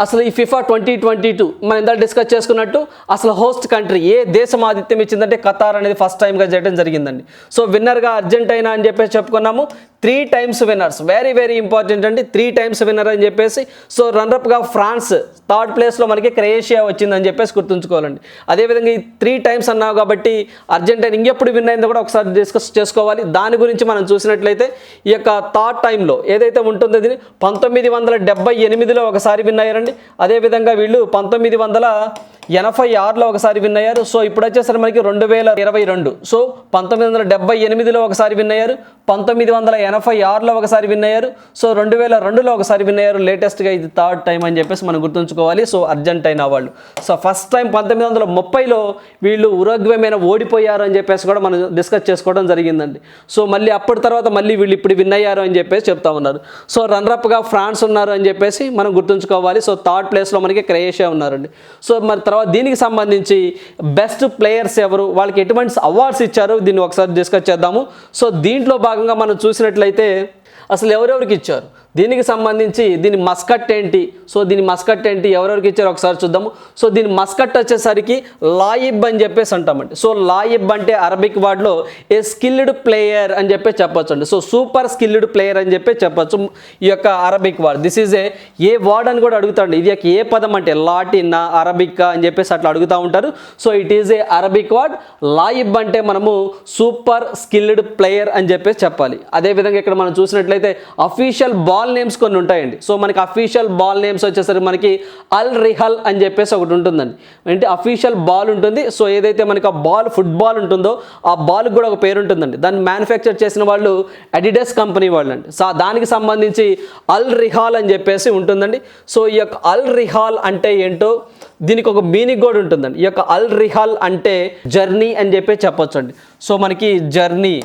అసలు ఈ ఫిఫా 2022 మనం ఇందాక డిస్కస్ చేసుకున్నట్టు అసలు హోస్ట్ కంట్రీ ఏ దేశం ఆతిథ్యం ఇచ్చిందంటే ఖతార్ అనేది ఫస్ట్ టైంగా చేయడం జరిగిందండి. సో విన్నర్గా అర్జెంటీనా అని చెప్పేసి చెప్పుకున్నాము. 3 times విన్నర్స్, వెరీ ఇంపార్టెంట్ అండి. 3 times విన్నర్ అని చెప్పేసి. సో రన్నర్అప్గా ఫ్రాన్స్, 3rd ప్లేస్లో మనకి క్రొయేషియా వచ్చిందని చెప్పేసి గుర్తుంచుకోవాలండి. అదేవిధంగా ఈ 3 times అన్నావు కాబట్టి అర్జెంటీనా ఇంకెప్పుడు విన్ అయిందో కూడా ఒకసారి డిస్కస్ చేసుకోవాలి. దాని గురించి మనం చూసినట్లయితే ఈ యొక్క 3rd టైంలో ఏదైతే ఉంటుందో ఇది 1978లో ఒకసారి విన్ అయ్యారండి. అదేవిధంగా వీళ్ళు 1986లో ఒకసారి విన్ అయ్యారు. సో ఇప్పుడు వచ్చేసరికి మనకి 2022. సో 1978లో ఒకసారి విన్ అయ్యారు, 1986లో ఒకసారి విన్ అయ్యారు, సో 2002లో ఒకసారి విన్ అయ్యారు. లేటెస్ట్గా ఇది 3rd టైం అని చెప్పేసి మనం గుర్తుంచుకోవాలి. సో అర్జెంటీనా వాళ్ళు సో ఫస్ట్ టైం 1930లో వీళ్ళు ఉరుగ్వే మీద ఓడిపోయారు అని చెప్పేసి కూడా మనం డిస్కస్ చేసుకోవడం జరిగిందండి. సో మళ్ళీ అప్పటి తర్వాత మళ్ళీ వీళ్ళు ఇప్పుడు విన్ అయ్యారు అని చెప్పేసి చెప్తా ఉన్నారు. సో రన్నర్అప్గా ఫ్రాన్స్ ఉన్నారు అని చెప్పేసి మనం గుర్తుంచుకోవాలి. సో 3rd ప్లేస్లో మనకి క్రొయేషియా ఉన్నారండి. సో మరి తర్వాత దీనికి సంబంధించి బెస్ట్ ప్లేయర్స్ ఎవరు, వాళ్ళకి ఎటువంటి అవార్డ్స్ ఇచ్చారు దీన్ని ఒకసారి డిస్కస్ చేద్దాము. సో దీంట్లో భాగంగా మనం చూసినట్లయితే అసలు ఎవరెవరికి ఇచ్చారు, దీనికి సంబంధించి దీని మస్కట్ ఏంటి, సో దీని మస్కట్ ఏంటి, ఎవరెవరికి ఇచ్చారో ఒకసారి చూద్దాము. సో దీని మస్కట్ వచ్చేసరికి లాయిబ్ అని చెప్పేసి అంటామండి. సో లాయిబ్ అంటే అరబిక్ వర్డ్లో ఏ స్కిల్డ్ ప్లేయర్ అని చెప్పి చెప్పొచ్చు అండి. సో సూపర్ స్కిల్డ్ ప్లేయర్ అని చెప్పి చెప్పొచ్చు ఈ యొక్క Arabic word. This is a word అని కూడా అడుగుతాండి. ఇది ఏ పదం అంటే లాటిన్, అరబిక్ అని చెప్పేసి అట్లా అడుగుతూ ఉంటారు. So it is a Arabic word. లాయిబ్ అంటే మనము సూపర్ స్కిల్డ్ ప్లేయర్ అని చెప్పేసి చెప్పాలి. అదేవిధంగా ఇక్కడ మనం చూసినట్లయితే అఫీషియల్ బాల్ నేమ్స్ కొన్ని ఉంటాయండి. సో మనకి అఫీషియల్ బాల్ నేమ్స్ వచ్చేసరికి మనకి అల్ రిహల్ అని చెప్పేసి ఒకటి ఉంటుందండి. అంటే అఫీషియల్ బాల్ ఉంటుంది. సో ఏదైతే మనకి ఆ బాల్ ఫుట్బాల్ ఉంటుందో ఆ బాల్కి కూడా ఒక పేరు ఉంటుందండి. దాన్ని మ్యానుఫ్యాక్చర్ చేసిన వాళ్ళు అడిడాస్ కంపెనీ వాళ్ళు అండి. సో దానికి సంబంధించి అల్ రిహాల్ అని చెప్పేసి ఉంటుందండి. సో ఈ యొక్క అల్ రిహాల్ అంటే ఏంటో దీనికి ఒక మీనింగ్ కూడా ఉంటుందండి. ఈ యొక్క అల్ రిహాల్ అంటే జర్నీ అని చెప్పి చెప్పొచ్చు అండి. సో మనకి జర్నీ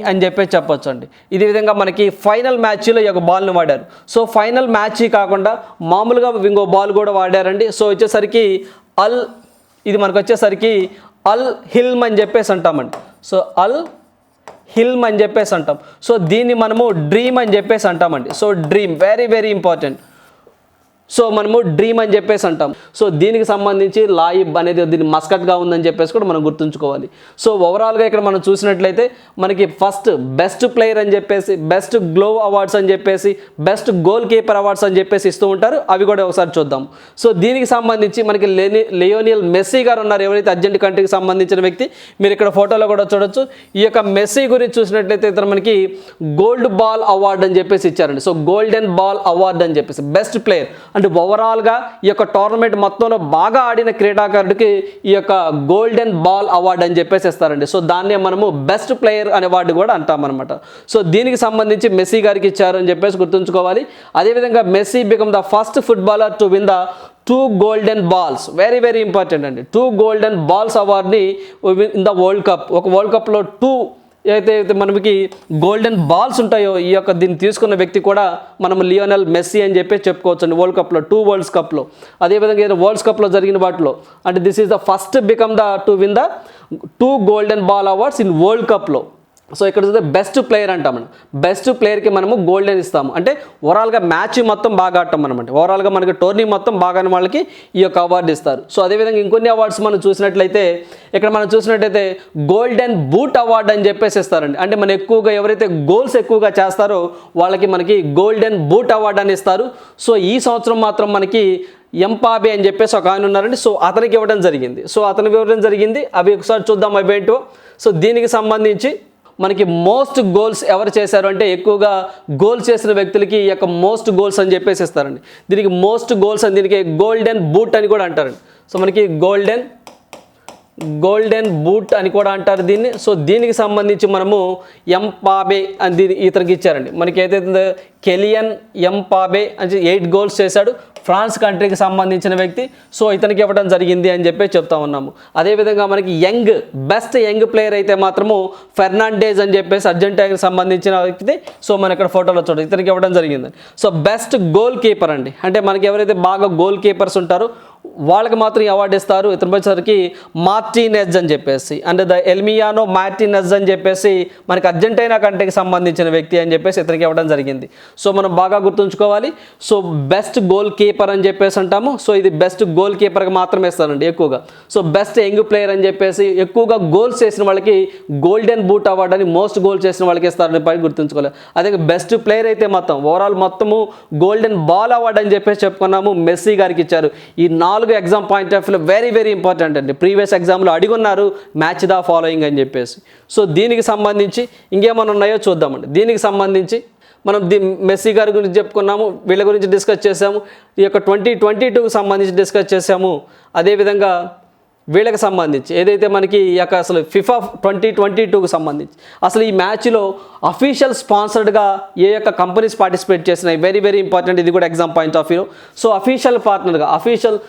అని చెప్పి చెప్పొచ్చు అండి. ఇదే విధంగా మనకి ఫైనల్ మ్యాచ్లో ఈ యొక్క బాల్ని వాడారు. సో ఫైనల్ మ్యాచ్ కాకుండా మామూలుగా ఇంకో బాల్ కూడా వాడారండి. సో వచ్చేసరికి ఇది మనకు వచ్చేసరికి అల్ హిల్మ్ అని చెప్పేసి అంటామండి. సో అల్ హిల్మ్ అని చెప్పేసి అంటాం. సో దీన్ని మనము డ్రీమ్ అని చెప్పేసి అంటామండి. So dream very important. So మనము డ్రీమ్ అని చెప్పేసి అంటాం. సో దీనికి సంబంధించి లాయిబ్ అనేది దీని మస్కట్గా ఉందని చెప్పేసి కూడా మనం గుర్తుంచుకోవాలి. సో ఓవరాల్గా ఇక్కడ మనం చూసినట్లయితే మనకి ఫస్ట్ బెస్ట్ ప్లేయర్ అని చెప్పేసి, బెస్ట్ గ్లోవ్ అవార్డ్స్ అని చెప్పేసి, బెస్ట్ గోల్ కీపర్ అవార్డ్స్ అని చెప్పేసి ఇస్తూ ఉంటారు. అవి కూడా ఒకసారి చూద్దాం. సో దీనికి సంబంధించి మనకి లియోనియల్ మెస్సీ గారు ఉన్నారు, ఎవరైతే అర్జెంట్ కంట్రీకి సంబంధించిన వ్యక్తి. మీరు ఇక్కడ ఫోటోలో కూడా చూడొచ్చు. ఈ యొక్క మెస్సీ గురించి చూసినట్లయితే ఇతను మనకి గోల్డ్ బాల్ అవార్డ్ అని చెప్పేసి ఇచ్చారండి. సో గోల్డెన్ బాల్ అవార్డ్ అని చెప్పేసి బెస్ట్ ప్లేయర్ అంటే ఓవరాల్గా ఈ యొక్క టోర్నమెంట్ మొత్తంలో బాగా ఆడిన క్రీడాకారుడికి ఈ యొక్క గోల్డెన్ బాల్ అవార్డు అని చెప్పేసి ఇస్తారండి. సో దాన్నే మనము బెస్ట్ ప్లేయర్ అనే అవార్డు కూడా అంటామన్నమాట. సో దీనికి సంబంధించి మెస్సీ గారికి ఇచ్చారు అని చెప్పేసి గుర్తుంచుకోవాలి. అదేవిధంగా Messi become the first footballer to win the 2 golden balls, very very important అండి. 2 గోల్డెన్ బాల్స్ అవార్డ్ని ఇన్ ద వరల్డ్ కప్, ఒక వరల్డ్ కప్లో 2 ఏదైతే మనకి గోల్డెన్ బాల్స్ ఉంటాయో ఈ యొక్క దీన్ని తీసుకున్న వ్యక్తి కూడా మనం లియోనెల్ మెస్సీ అని చెప్పి చెప్పుకోవచ్చు అండి. వరల్డ్ కప్లో 2 వరల్డ్ కప్లో, అదేవిధంగా ఏదైనా వరల్డ్ కప్లో జరిగిన వాటిలో అంటే this is the first become the to win the 2 golden ball awards in world కప్లో. సో ఇక్కడ చూస్తే బెస్ట్ ప్లేయర్ అంటాం మనం. బెస్ట్ ప్లేయర్కి మనము గోల్డెన్ ఇస్తాము. అంటే ఓవరాల్గా మ్యాచ్ మొత్తం బాగా ఆడటం అనమాట. ఓవరాల్గా మనకి టోర్నీ మొత్తం బాగా ఆడిన వాళ్ళకి ఈ యొక్క అవార్డు ఇస్తారు. సో అదేవిధంగా ఇంకొన్ని అవార్డ్స్ మనం చూసినట్లయితే ఇక్కడ మనం చూసినట్లయితే గోల్డెన్ బూట్ అవార్డు అని చెప్పేసి ఇస్తారండి. అంటే మనం ఎక్కువగా ఎవరైతే గోల్స్ ఎక్కువగా చేస్తారో వాళ్ళకి మనకి గోల్డెన్ బూట్ అవార్డు అని ఇస్తారు. సో ఈ సంవత్సరం మాత్రం మనకి ఎంపాబే అని చెప్పేసి ఒక ఆయన ఉన్నారండి. సో అతనికి ఇవ్వడం జరిగింది. అవి ఒకసారి చూద్దాం అవి ఏంటో. సో దీనికి సంబంధించి మనకి మోస్ట్ గోల్స్ ఎవరు చేశారు అంటే ఎక్కువగా గోల్స్ చేసిన వ్యక్తులకి ఈ యొక్క మోస్ట్ గోల్స్ అని చెప్పేసి ఇస్తారండి. దీనికి మోస్ట్ గోల్స్ అని, దీనికి గోల్డెన్ బూట్ అని కూడా అంటారండి. సో మనకి గోల్డెన్ బూట్ అని కూడా అంటారు దీన్ని. సో దీనికి సంబంధించి మనము ఎంపాబే అని ఇతనికి ఇచ్చారండి. మనకి ఏదైతే కెలియన్ ఎంపాబే అని 8 గోల్స్ చేశాడు, ఫ్రాన్స్ కంట్రీకి సంబంధించిన వ్యక్తి. సో ఇతనికి ఇవ్వడం జరిగింది అని చెప్పి చెప్తా ఉన్నాము. అదేవిధంగా మనకి బెస్ట్ యంగ్ ప్లేయర్ అయితే మాత్రము ఫెర్నాండేజ్ అని చెప్పేసి అర్జెంటీనాకి సంబంధించిన వ్యక్తి. సో మన ఇక్కడ ఫోటోలో చూడండి, ఇతనికి ఇవ్వడం జరిగింది. సో బెస్ట్ గోల్ కీపర్ అండి, అంటే మనకి ఎవరైతే బాగా గోల్ కీపర్స్ ఉంటారో వాళ్ళకి మాత్రం అవార్డు ఇస్తారు. ఇతని వచ్చేసరికి మార్టినెజ్ అని చెప్పేసి, అంటే ద ఎల్మియానో మార్టినెజ్ అని చెప్పేసి మనకి అర్జెంటీనా కంట్రీకి సంబంధించిన వ్యక్తి అని చెప్పేసి ఇతనికి ఇవ్వడం జరిగింది. సో మనం బాగా గుర్తుంచుకోవాలి. సో బెస్ట్ గోల్ కీపర్ అని చెప్పేసి అంటాము. సో ఇది బెస్ట్ గోల్ కీపర్కి మాత్రమే ఇస్తారండి ఎక్కువగా. సో బెస్ట్ యంగ్ ప్లేయర్ అని చెప్పేసి ఎక్కువగా గోల్స్ చేసిన వాళ్ళకి గోల్డెన్ బూట్ అవార్డు అని, మోస్ట్ గోల్ చేసిన వాళ్ళకి ఇస్తారని పై గుర్తుంచుకోవాలి. అదే బెస్ట్ ప్లేయర్ అయితే ఓవరాల్ మొత్తము గోల్డెన్ బాల్ అవార్డు అని చెప్పేసి చెప్పుకున్నాము, మెస్సీ గారికి ఇచ్చారు. ఈ 4 ఎగ్జామ్ పాయింట్ ఆఫ్ వ్యూలో వెరీ వెరీ ఇంపార్టెంట్ అండి. ప్రీవియస్ ఎగ్జామ్లో అడిగున్నారు మ్యాచ్ ద ఫాలోయింగ్ అని చెప్పేసి. సో దీనికి సంబంధించి ఇంకేమైనా ఉన్నాయో చూద్దామండి. దీనికి సంబంధించి మనం మెస్సీ గారి గురించి చెప్పుకున్నాము, వీళ్ళ గురించి డిస్కస్ చేసాము, ఈ యొక్క 2022కి సంబంధించి డిస్కస్ చేసాము. అదేవిధంగా వీళ్ళకి సంబంధించి ఏదైతే మనకి ఈ యొక్క అసలు ఫిఫా 2022కి సంబంధించి అసలు ఈ మ్యాచ్లో అఫీషియల్ స్పాన్సర్డ్గా ఏ యొక్క కంపెనీస్ పార్టిసిపేట్ చేసినాయి, వెరీ వెరీ ఇంపార్టెంట్. ఇది కూడా exam point of view. So official పార్ట్నర్గా, అఫీషియల్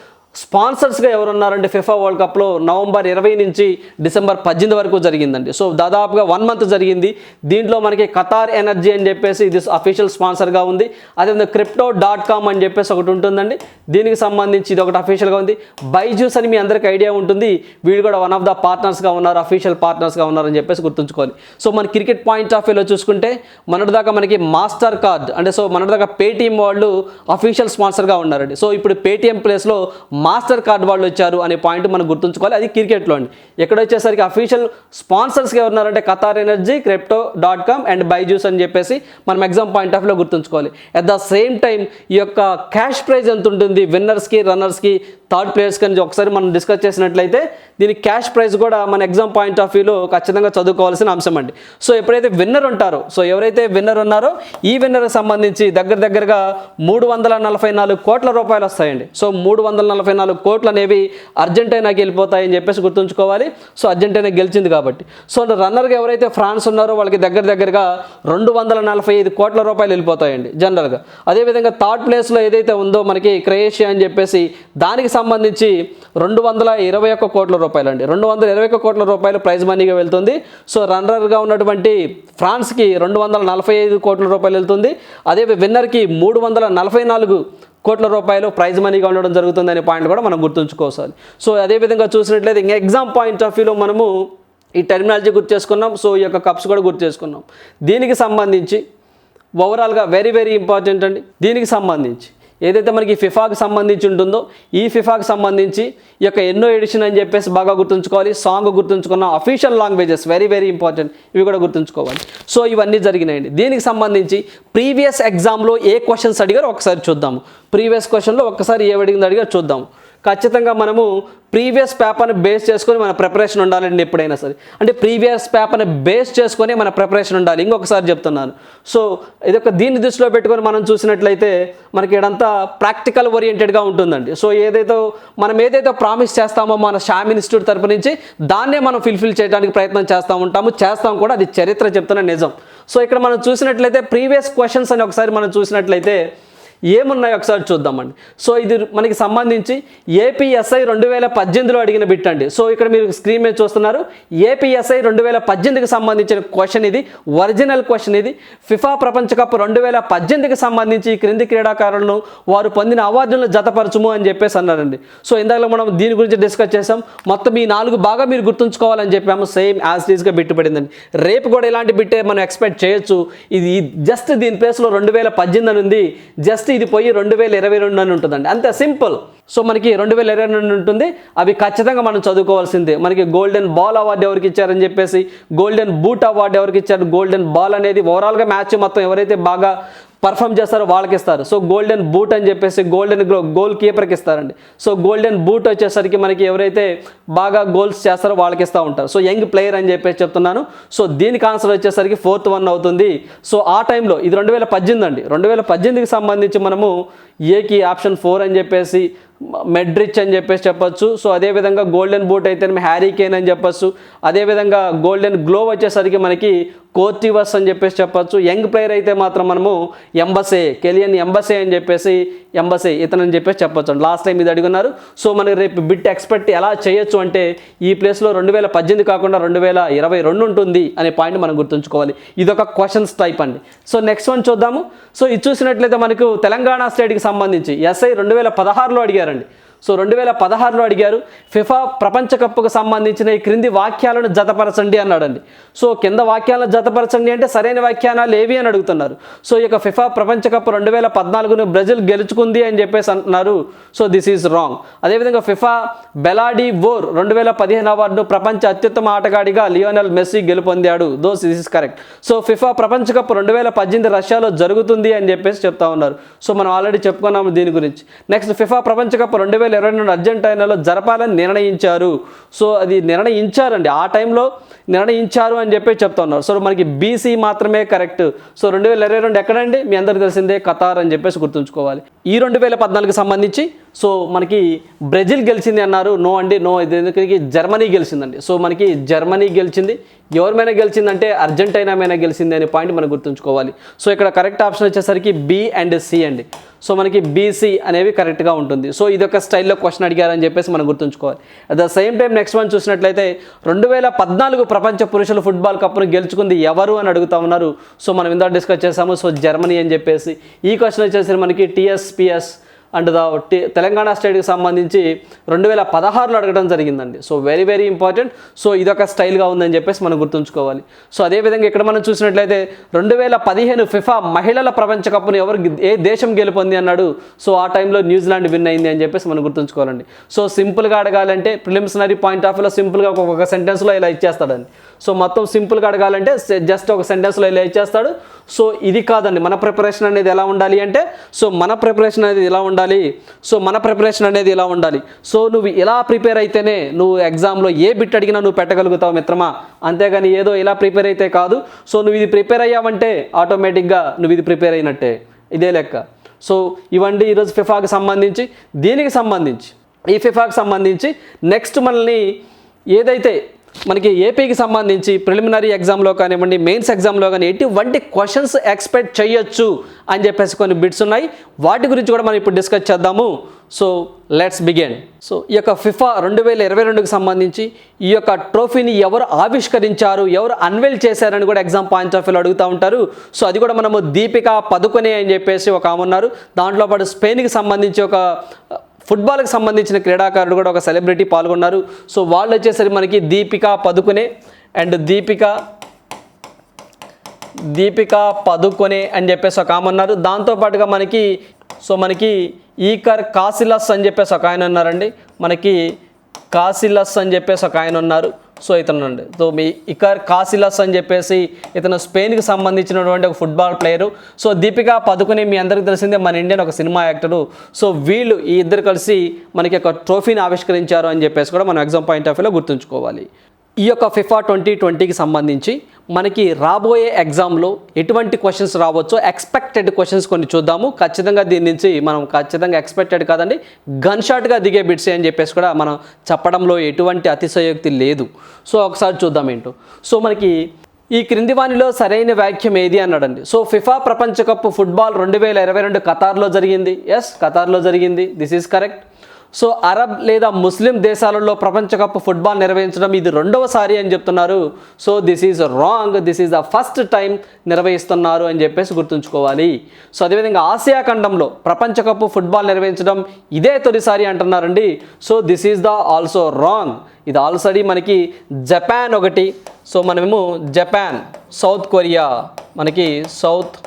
స్పాన్సర్స్గా ఎవరున్నారంటే ఫిఫా వరల్డ్ కప్లో నవంబర్ 20 నుంచి డిసెంబర్ 18 వరకు జరిగిందండి. సో దాదాపుగా 1 మంత్ జరిగింది. దీంట్లో మనకి ఖతార్ ఎనర్జీ అని చెప్పేసి ఇది అఫీషియల్ స్పాన్సర్గా ఉంది. అదేవిధంగా crypto.com అని చెప్పేసి ఒకటి ఉంటుందండి, దీనికి సంబంధించి ఇది ఒకటి అఫీషియల్గా ఉంది. బైజూస్ అని మీ అందరికీ ఐడియా ఉంటుంది, వీళ్ళు కూడా వన్ ఆఫ్ ద పార్ట్నర్స్గా ఉన్నారు, అఫీషియల్ పార్ట్నర్స్గా ఉన్నారని చెప్పేసి గుర్తుంచుకోవాలి. సో మన క్రికెట్ పాయింట్ ఆఫ్ వ్యూలో చూసుకుంటే మొన్నటిదాకా మనకి మాస్టర్ కార్డ్ అంటే సో మొన్నటిదాకా పేటీఎం వాళ్ళు అఫీషియల్ స్పాన్సర్గా ఉన్నారండి. సో ఇప్పుడు పేటీఎం ప్లేస్లో మాస్టర్ కార్డ్ వాళ్ళు వచ్చారు అనే పాయింట్ మనం గుర్తుంచుకోవాలి. అది క్రికెట్లో అండి. ఎక్కడ వచ్చేసరికి అఫీషియల్ స్పాన్సర్స్గా ఉన్నారంటే Qatar energy, crypto.com and Byju's అని చెప్పేసి మనం ఎగ్జామ్ పాయింట్ ఆఫ్ వ్యూలో గుర్తుంచుకోవాలి. అట్ ద సేమ్ టైం ఈ యొక్క క్యాష్ ప్రైజ్ ఎంత ఉంటుంది విన్నర్స్కి, రన్నర్స్కి, థర్డ్ ప్లేయర్స్కి అని ఒకసారి మనం డిస్కస్ చేసినట్లయితే దీని క్యాష్ ప్రైజ్ కూడా మన ఎగ్జామ్ పాయింట్ ఆఫ్ వ్యూలో ఖచ్చితంగా చదువుకోవాల్సిన అంశం అండి. సో ఎప్పుడైతే విన్నర్ ఉంటారో, సో ఎవరైతే విన్నర్ ఉన్నారో ఈ విన్నర్కి సంబంధించి దగ్గరగా 344 కోట్ల రూపాయలు వస్తాయండి. సో 344 కోట్లు అనేవి అర్జెంటీనాకి వెళ్ళిపోతాయని చెప్పేసి గుర్తుంచుకోవాలి. సో అర్జెంటీనా గెలిచింది కాబట్టి. సో రన్నర్గా ఎవరైతే ఫ్రాన్స్ ఉన్నారో వాళ్ళకి దగ్గరగా 245 కోట్ల రూపాయలు వెళ్ళిపోతాయండి జనరల్గా. అదేవిధంగా థర్డ్ ప్లేస్లో ఏదైతే ఉందో మనకి క్రొయేషియా అని చెప్పేసి దానికి సంబంధించి 221 కోట్ల రూపాయలు అండి. 221 కోట్ల రూపాయలు ప్రైజ్ మనీగా వెళ్తుంది. సో రన్నర్గా ఉన్నటువంటి ఫ్రాన్స్కి 245 కోట్ల రూపాయలు వెళ్తుంది. అదే విన్నర్కి 344 కోట్ల రూపాయలు ప్రైజ్ మనీగా ఉండడం జరుగుతుంది అనే పాయింట్ కూడా మనం గుర్తుంచుకోవాలి. సో అదేవిధంగా చూసినట్లయితే ఇంకా ఎగ్జామ్ పాయింట్ ఆఫ్ వ్యూలో మనము ఈ టెర్మినాలజీ గుర్తు చేసుకున్నాం. సో ఈ యొక్క కప్స్ కూడా గుర్తు చేసుకున్నాం. దీనికి సంబంధించి ఓవరాల్గా వెరీ వెరీ ఇంపార్టెంట్ అండి. దీనికి సంబంధించి ఏదైతే మనకి ఫిఫాకి సంబంధించి ఉంటుందో ఈ ఫిఫాకి సంబంధించి ఈ యొక్క ఎన్నో ఎడిషన్ అని చెప్పేసి బాగా గుర్తుంచుకోవాలి. సాంగ్ గుర్తుంచుకున్న official languages very very important, ఇవి కూడా గుర్తుంచుకోవాలి. సో ఇవన్నీ జరిగినాయండి. దీనికి సంబంధించి ప్రీవియస్ ఎగ్జామ్లో ఏ క్వశ్చన్స్ అడిగారో ఒకసారి చూద్దాము. ప్రీవియస్ క్వశ్చన్లో ఒక్కసారి ఏ అడిగింది అడిగారో చూద్దాము. ఖచ్చితంగా మనము ప్రీవియస్ పేపర్ని బేస్ చేసుకొని మన ప్రిపరేషన్ ఉండాలండి ఎప్పుడైనా సరే. అంటే ప్రీవియస్ పేపర్ని బేస్ చేసుకొని మన ప్రిపరేషన్ ఉండాలి. ఇంకొకసారి చెప్తున్నాను. సో ఇదొక దీన్ని దృష్టిలో పెట్టుకొని మనం చూసినట్లయితే మనకి ఇదంతా ప్రాక్టికల్ ఓరియంటెడ్గా ఉంటుందండి. సో మనం ఏదైతే ప్రామిస్ చేస్తామో మన శ్యామ్ ఇన్స్టిట్యూట్ తరపు నుంచి దాన్నే మనం ఫుల్ఫిల్ చేయడానికి ప్రయత్నం చేస్తాం కూడా. అది చరిత్ర చెప్తున్న నిజం. సో ఇక్కడ మనం చూసినట్లయితే ప్రీవియస్ క్వశ్చన్స్ అని ఒకసారి మనం చూసినట్లయితే ఏమున్నాయి ఒకసారి చూద్దామండి. సో ఇది మనకి సంబంధించి ఏపీఎస్ఐ 2018లో అడిగిన బిట్ అండి. సో ఇక్కడ మీరు స్క్రీన్ మీద చూస్తున్నారు. ఏపీఎస్ఐ 2018కి సంబంధించిన క్వశ్చన్ ఇది, ఒరిజినల్ క్వశ్చన్ ఇది. ఫిఫా ప్రపంచ కప్ 2018కి సంబంధించి ఈ క్రింది క్రీడాకారులను వారు పొందిన అవార్డులను జతపరచుము అని చెప్పేసి అన్నారండి. సో ఇందాక మనం దీని గురించి డిస్కస్ చేసాం. మొత్తం ఈ 4 బాగా మీరు గుర్తుంచుకోవాలని చెప్పాము. సేమ్ యాజ్ టీజ్గా బిట్టు పడిందండి. రేపు కూడా ఇలాంటి బిట్టే మనం ఎక్స్పెక్ట్ చేయొచ్చు. ఇది జస్ట్ దీని ప్లేస్లో 2018 అని ఉంది, జస్ట్ ఇది పోయి 2022 అని ఉంటుందండి. అంతే సింపుల్. సో మనకి 2022 ఉంటుంది. అవి ఖచ్చితంగా మనం చదువుకోవాల్సిందే. మనకి గోల్డెన్ బాల్ అవార్డు ఎవరికి ఇచ్చారని చెప్పేసి, గోల్డెన్ బూట్ అవార్డు ఎవరికి ఇచ్చారు, గోల్డెన్ బాల్ అనేది ఓవరాల్గా మ్యాచ్ మొత్తం ఎవరైతే బాగా పర్ఫామ్ చేస్తారో వాళ్ళకి ఇస్తారు. సో గోల్డెన్ బూట్ అని చెప్పేసి గోల్డెన్ గోల్ కీపర్కి ఇస్తారండి. సో గోల్డెన్ బూట్ వచ్చేసరికి మనకి ఎవరైతే బాగా గోల్స్ చేస్తారో వాళ్ళకి ఇస్తూ ఉంటారు. సో యంగ్ ప్లేయర్ అని చెప్పేసి చెప్తున్నాను. సో దీనికి ఆన్సర్ వచ్చేసరికి 4th వన్ అవుతుంది. సో ఆ టైంలో ఇది 2018 అండి. 2018కి సంబంధించి మనము ఏకి ఆప్షన్ 4 అని చెప్పేసి మెడ్రిచ్ అని చెప్పేసి చెప్పొచ్చు. సో అదేవిధంగా గోల్డెన్ బూట్ అయితే హ్యారీ కేన్ అని చెప్పొచ్చు. అదేవిధంగా గోల్డెన్ గ్లోవ్ వచ్చేసరికి మనకి కోర్టివస్ అని చెప్పేసి చెప్పొచ్చు. యంగ్ ప్లేయర్ అయితే మాత్రం మనము కెలియన్ ఎంబసే అని చెప్పేసి ఇతనని చెప్పేసి చెప్పొచ్చు. లాస్ట్ టైం ఇది అడుగున్నారు. సో మనకి రేపు బిట్ ఎక్స్పెక్ట్ ఎలా చేయొచ్చు అంటే ఈ ప్లేస్లో 2018 కాకుండా 2022 ఉంటుంది అనే పాయింట్ మనం గుర్తుంచుకోవాలి. ఇదొక క్వశ్చన్స్ టైప్ అండి. సో నెక్స్ట్ వన్ చూద్దాము. సో ఇది చూసినట్లయితే మనకు తెలంగాణ స్టేట్కి సంబంధించి ఎస్ఐ 2016లో అడిగారండి. సో 2016లో అడిగారు. ఫిఫా ప్రపంచ కప్కు సంబంధించిన ఈ క్రింది వాక్యాలను జతపరచండి అన్నాడండి. సో కింద వాక్యాలను జతపరచండి అంటే సరైన వ్యాఖ్యానాలు ఏవి అని అడుగుతున్నారు. సో ఇక ఫిఫా ప్రపంచ కప్ 2014ను బ్రెజిల్ గెలుచుకుంది అని చెప్పేసి అంటున్నారు. So this is wrong. అదేవిధంగా ఫిఫా బెలాడీ వోర్ 2015 అవార్డును ప్రపంచ అత్యుత్తమ ఆటగాడిగా లియోనెల్ మెస్సీ గెలుపొందాడు. This is correct. So FIFA ప్రపంచ కప్ 2018 రష్యాలో జరుగుతుంది అని చెప్పేసి చెప్తా ఉన్నారు. సో మనం ఆల్రెడీ చెప్పుకున్నాము దీని గురించి. నెక్స్ట్ ఫిఫా ప్రపంచ కప్ 2022 అర్జెంటీనాలో జరపాలని నిర్ణయించారు. సో అది నిర్ణయించారండి. ఆ టైంలో నిర్ణయించారు అని చెప్పి చెప్తా ఉన్నారు. సో మనకి బీసీ మాత్రమే కరెక్ట్. సో 2022 ఎక్కడండి? మీ అందరికీ తెలిసిందే ఖతార్ అని చెప్పేసి గుర్తుంచుకోవాలి. ఈ 2014కి సంబంధించి సో మనకి బ్రెజిల్ గెలిచింది అన్నారు. నో అండి, నో. ఇది జర్మనీ గెలిచిందండి. సో మనకి జర్మనీ గెలిచింది. ఎవరి మీద గెలిచిందంటే అర్జెంటీనా మీద గెలిచింది అనే పాయింట్ మనం గుర్తుంచుకోవాలి. సో ఇక్కడ కరెక్ట్ ఆప్షన్ వచ్చేసరికి బి అండ్ సి అండి. సో మనకి బీసీ అనేవి కరెక్ట్గా ఉంటుంది. సో ఇదొక స్టైల్లో క్వశ్చన్ అడిగారని చెప్పేసి మనం గుర్తుంచుకోవాలి. At the same time next one చూసినట్లయితే 2014 ప్రపంచ పురుషుల ఫుట్బాల్ కప్ను గెలుచుకుంది ఎవరు అని అడుగుతా ఉన్నారు. సో మనం ఇందా డిస్కస్ చేసాము. సో జర్మనీ అని చెప్పేసి. ఈ క్వశ్చన్ వచ్చేసి మనకి టీఎస్పిఎస్ అండ్ తెలంగాణ స్టేట్కి సంబంధించి 2016లో అడగడం జరిగిందండి. So very very important. So ఇదొక స్టైల్గా ఉందని చెప్పేసి మనం గుర్తుంచుకోవాలి. సో అదేవిధంగా ఇక్కడ మనం చూసినట్లయితే 2015 ఫిఫా మహిళల ప్రపంచ కప్ను ఏ దేశం గెలుపొంది అన్నాడు. సో ఆ టైంలో న్యూజిలాండ్ విన్ అయింది అని చెప్పేసి మనం గుర్తుంచుకోవాలండి. సో సింపుల్గా అడగాలంటే ప్రిలిమినరీ పాయింట్ ఆఫ్ వ్యూలో సింపుల్గా ఒక సెంటెన్స్లో ఇలా ఇచ్చేస్తాడండి. సో మొత్తం సింపుల్గా అడగాలంటే జస్ట్ ఒక సెంటెన్స్లో ఇలా ఇచ్చేస్తాడు. సో ఇది కాదండి. మన ప్రిపరేషన్ అనేది ఎలా ఉండాలి అంటే మన ప్రిపరేషన్ అనేది ఇలా ఉండాలి. సో నువ్వు ఇలా ప్రిపేర్ అయితేనే నువ్వు ఎగ్జామ్లో ఏ బిట్ అడిగినా నువ్వు పెట్టగలుగుతావు మిత్రమా. అంతేగాని ఏదో ఇలా ప్రిపేర్ అయితే కాదు. సో నువ్వు ఇది ప్రిపేర్ అయ్యావంటే ఆటోమేటిక్గా నువ్వు ఇది ప్రిపేర్ అయినట్టే. ఇదే లెక్క. సో ఇవండి ఈరోజు ఫిఫాకి సంబంధించి. దీనికి సంబంధించి ఈ ఫిఫాకి సంబంధించి నెక్స్ట్ మనల్ని ఏదైతే మనకి ఏపీకి సంబంధించి ప్రిలిమినరీ ఎగ్జామ్లో కానివ్వండి, మెయిన్స్ ఎగ్జామ్లో కానీ ఎటువంటి క్వశ్చన్స్ ఎక్స్పెక్ట్ చేయొచ్చు అని చెప్పేసి కొన్ని బిట్స్ ఉన్నాయి. వాటి గురించి కూడా మనం ఇప్పుడు డిస్కస్ చేద్దాము. So let's begin. సో ఈ యొక్క ఫిఫా 2022కి సంబంధించి ఈ యొక్క ట్రోఫీని ఎవరు ఆవిష్కరించారు, ఎవరు అన్వెల్ చేశారని కూడా ఎగ్జామ్ పాయింట్ ఆఫ్ వ్యూలో అడుగుతూ ఉంటారు. సో అది కూడా మనము దీపికా పదుకొనే అని చెప్పేసి ఒక ఆమె ఉన్నారు. దాంట్లో పాటు స్పెయిన్కి సంబంధించి ఒక ఫుట్బాల్కి సంబంధించిన క్రీడాకారుడు కూడా ఒక సెలబ్రిటీ పాల్గొన్నారు. సో వాళ్ళు వచ్చేసరికి మనకి దీపికా పదుకొనే అండ్ దీపికా పదుకొనే అని చెప్పేసి ఒక ఆమె ఉన్నారు. దాంతోపాటుగా మనకి ఈకర్ కాసిలస్ అని చెప్పేసి ఒక ఆయన ఉన్నారండి. మనకి కాసిలస్ అని చెప్పేసి ఒక ఆయన ఉన్నారు. సో ఇతను అండి. సో మీ ఇకర్ కాసిలస్ అని చెప్పేసి ఇతను స్పెయిన్కి సంబంధించినటువంటి ఒక football player. So Deepika Padukone మీ అందరికీ తెలిసిందే, మన ఇండియన్ ఒక సినిమా యాక్టరు. సో వీళ్ళు ఈ ఇద్దరు కలిసి మనకి ఒక ట్రోఫీని ఆవిష్కరించారు అని చెప్పేసి కూడా మనం ఎగ్జామ్ పాయింట్ ఆఫ్ వ్యూలో గుర్తుంచుకోవాలి. ఈ యొక్క ఫిఫా 2020కి సంబంధించి మనకి రాబోయే ఎగ్జామ్లో ఎటువంటి క్వశ్చన్స్ రావచ్చో ఎక్స్పెక్టెడ్ క్వశ్చన్స్ కొన్ని చూద్దాము. ఖచ్చితంగా దీని నుంచి మనం ఖచ్చితంగా ఎక్స్పెక్టెడ్ కాదండి, గన్ షాట్గా దిగే బిట్స్ అని చెప్పేసి కూడా మనం చెప్పడంలో ఎటువంటి అతిశయోక్తి లేదు. సో ఒకసారి చూద్దాం ఏంటో. సో మనకి ఈ క్రింది వానిలో సరైన వాక్యం ఏది అన్నాడండి. సో ఫిఫా ప్రపంచ కప్ ఫుట్బాల్ 2022 ఖతార్లో జరిగింది. ఎస్, ఖతార్లో జరిగింది. This is correct. So Arab లేదా ముస్లిం దేశాలలో ప్రపంచ కప్ ఫుట్బాల్ నిర్వహించడం ఇది రెండవసారి అని చెప్తున్నారు. So this is wrong, this is the first time నిర్వహిస్తున్నారు అని చెప్పేసి గుర్తుంచుకోవాలి. సో అదేవిధంగా ఆసియా ఖండంలో ప్రపంచ కప్ ఫుట్బాల్ నిర్వహించడం ఇదే తొలిసారి అంటున్నారండి. So this is the also wrong. ఇది ఆల్రెడీ మనకి జపాన్ ఒకటి. సో మనమేమో జపాన్, సౌత్ కొరియా, మనకి సౌత్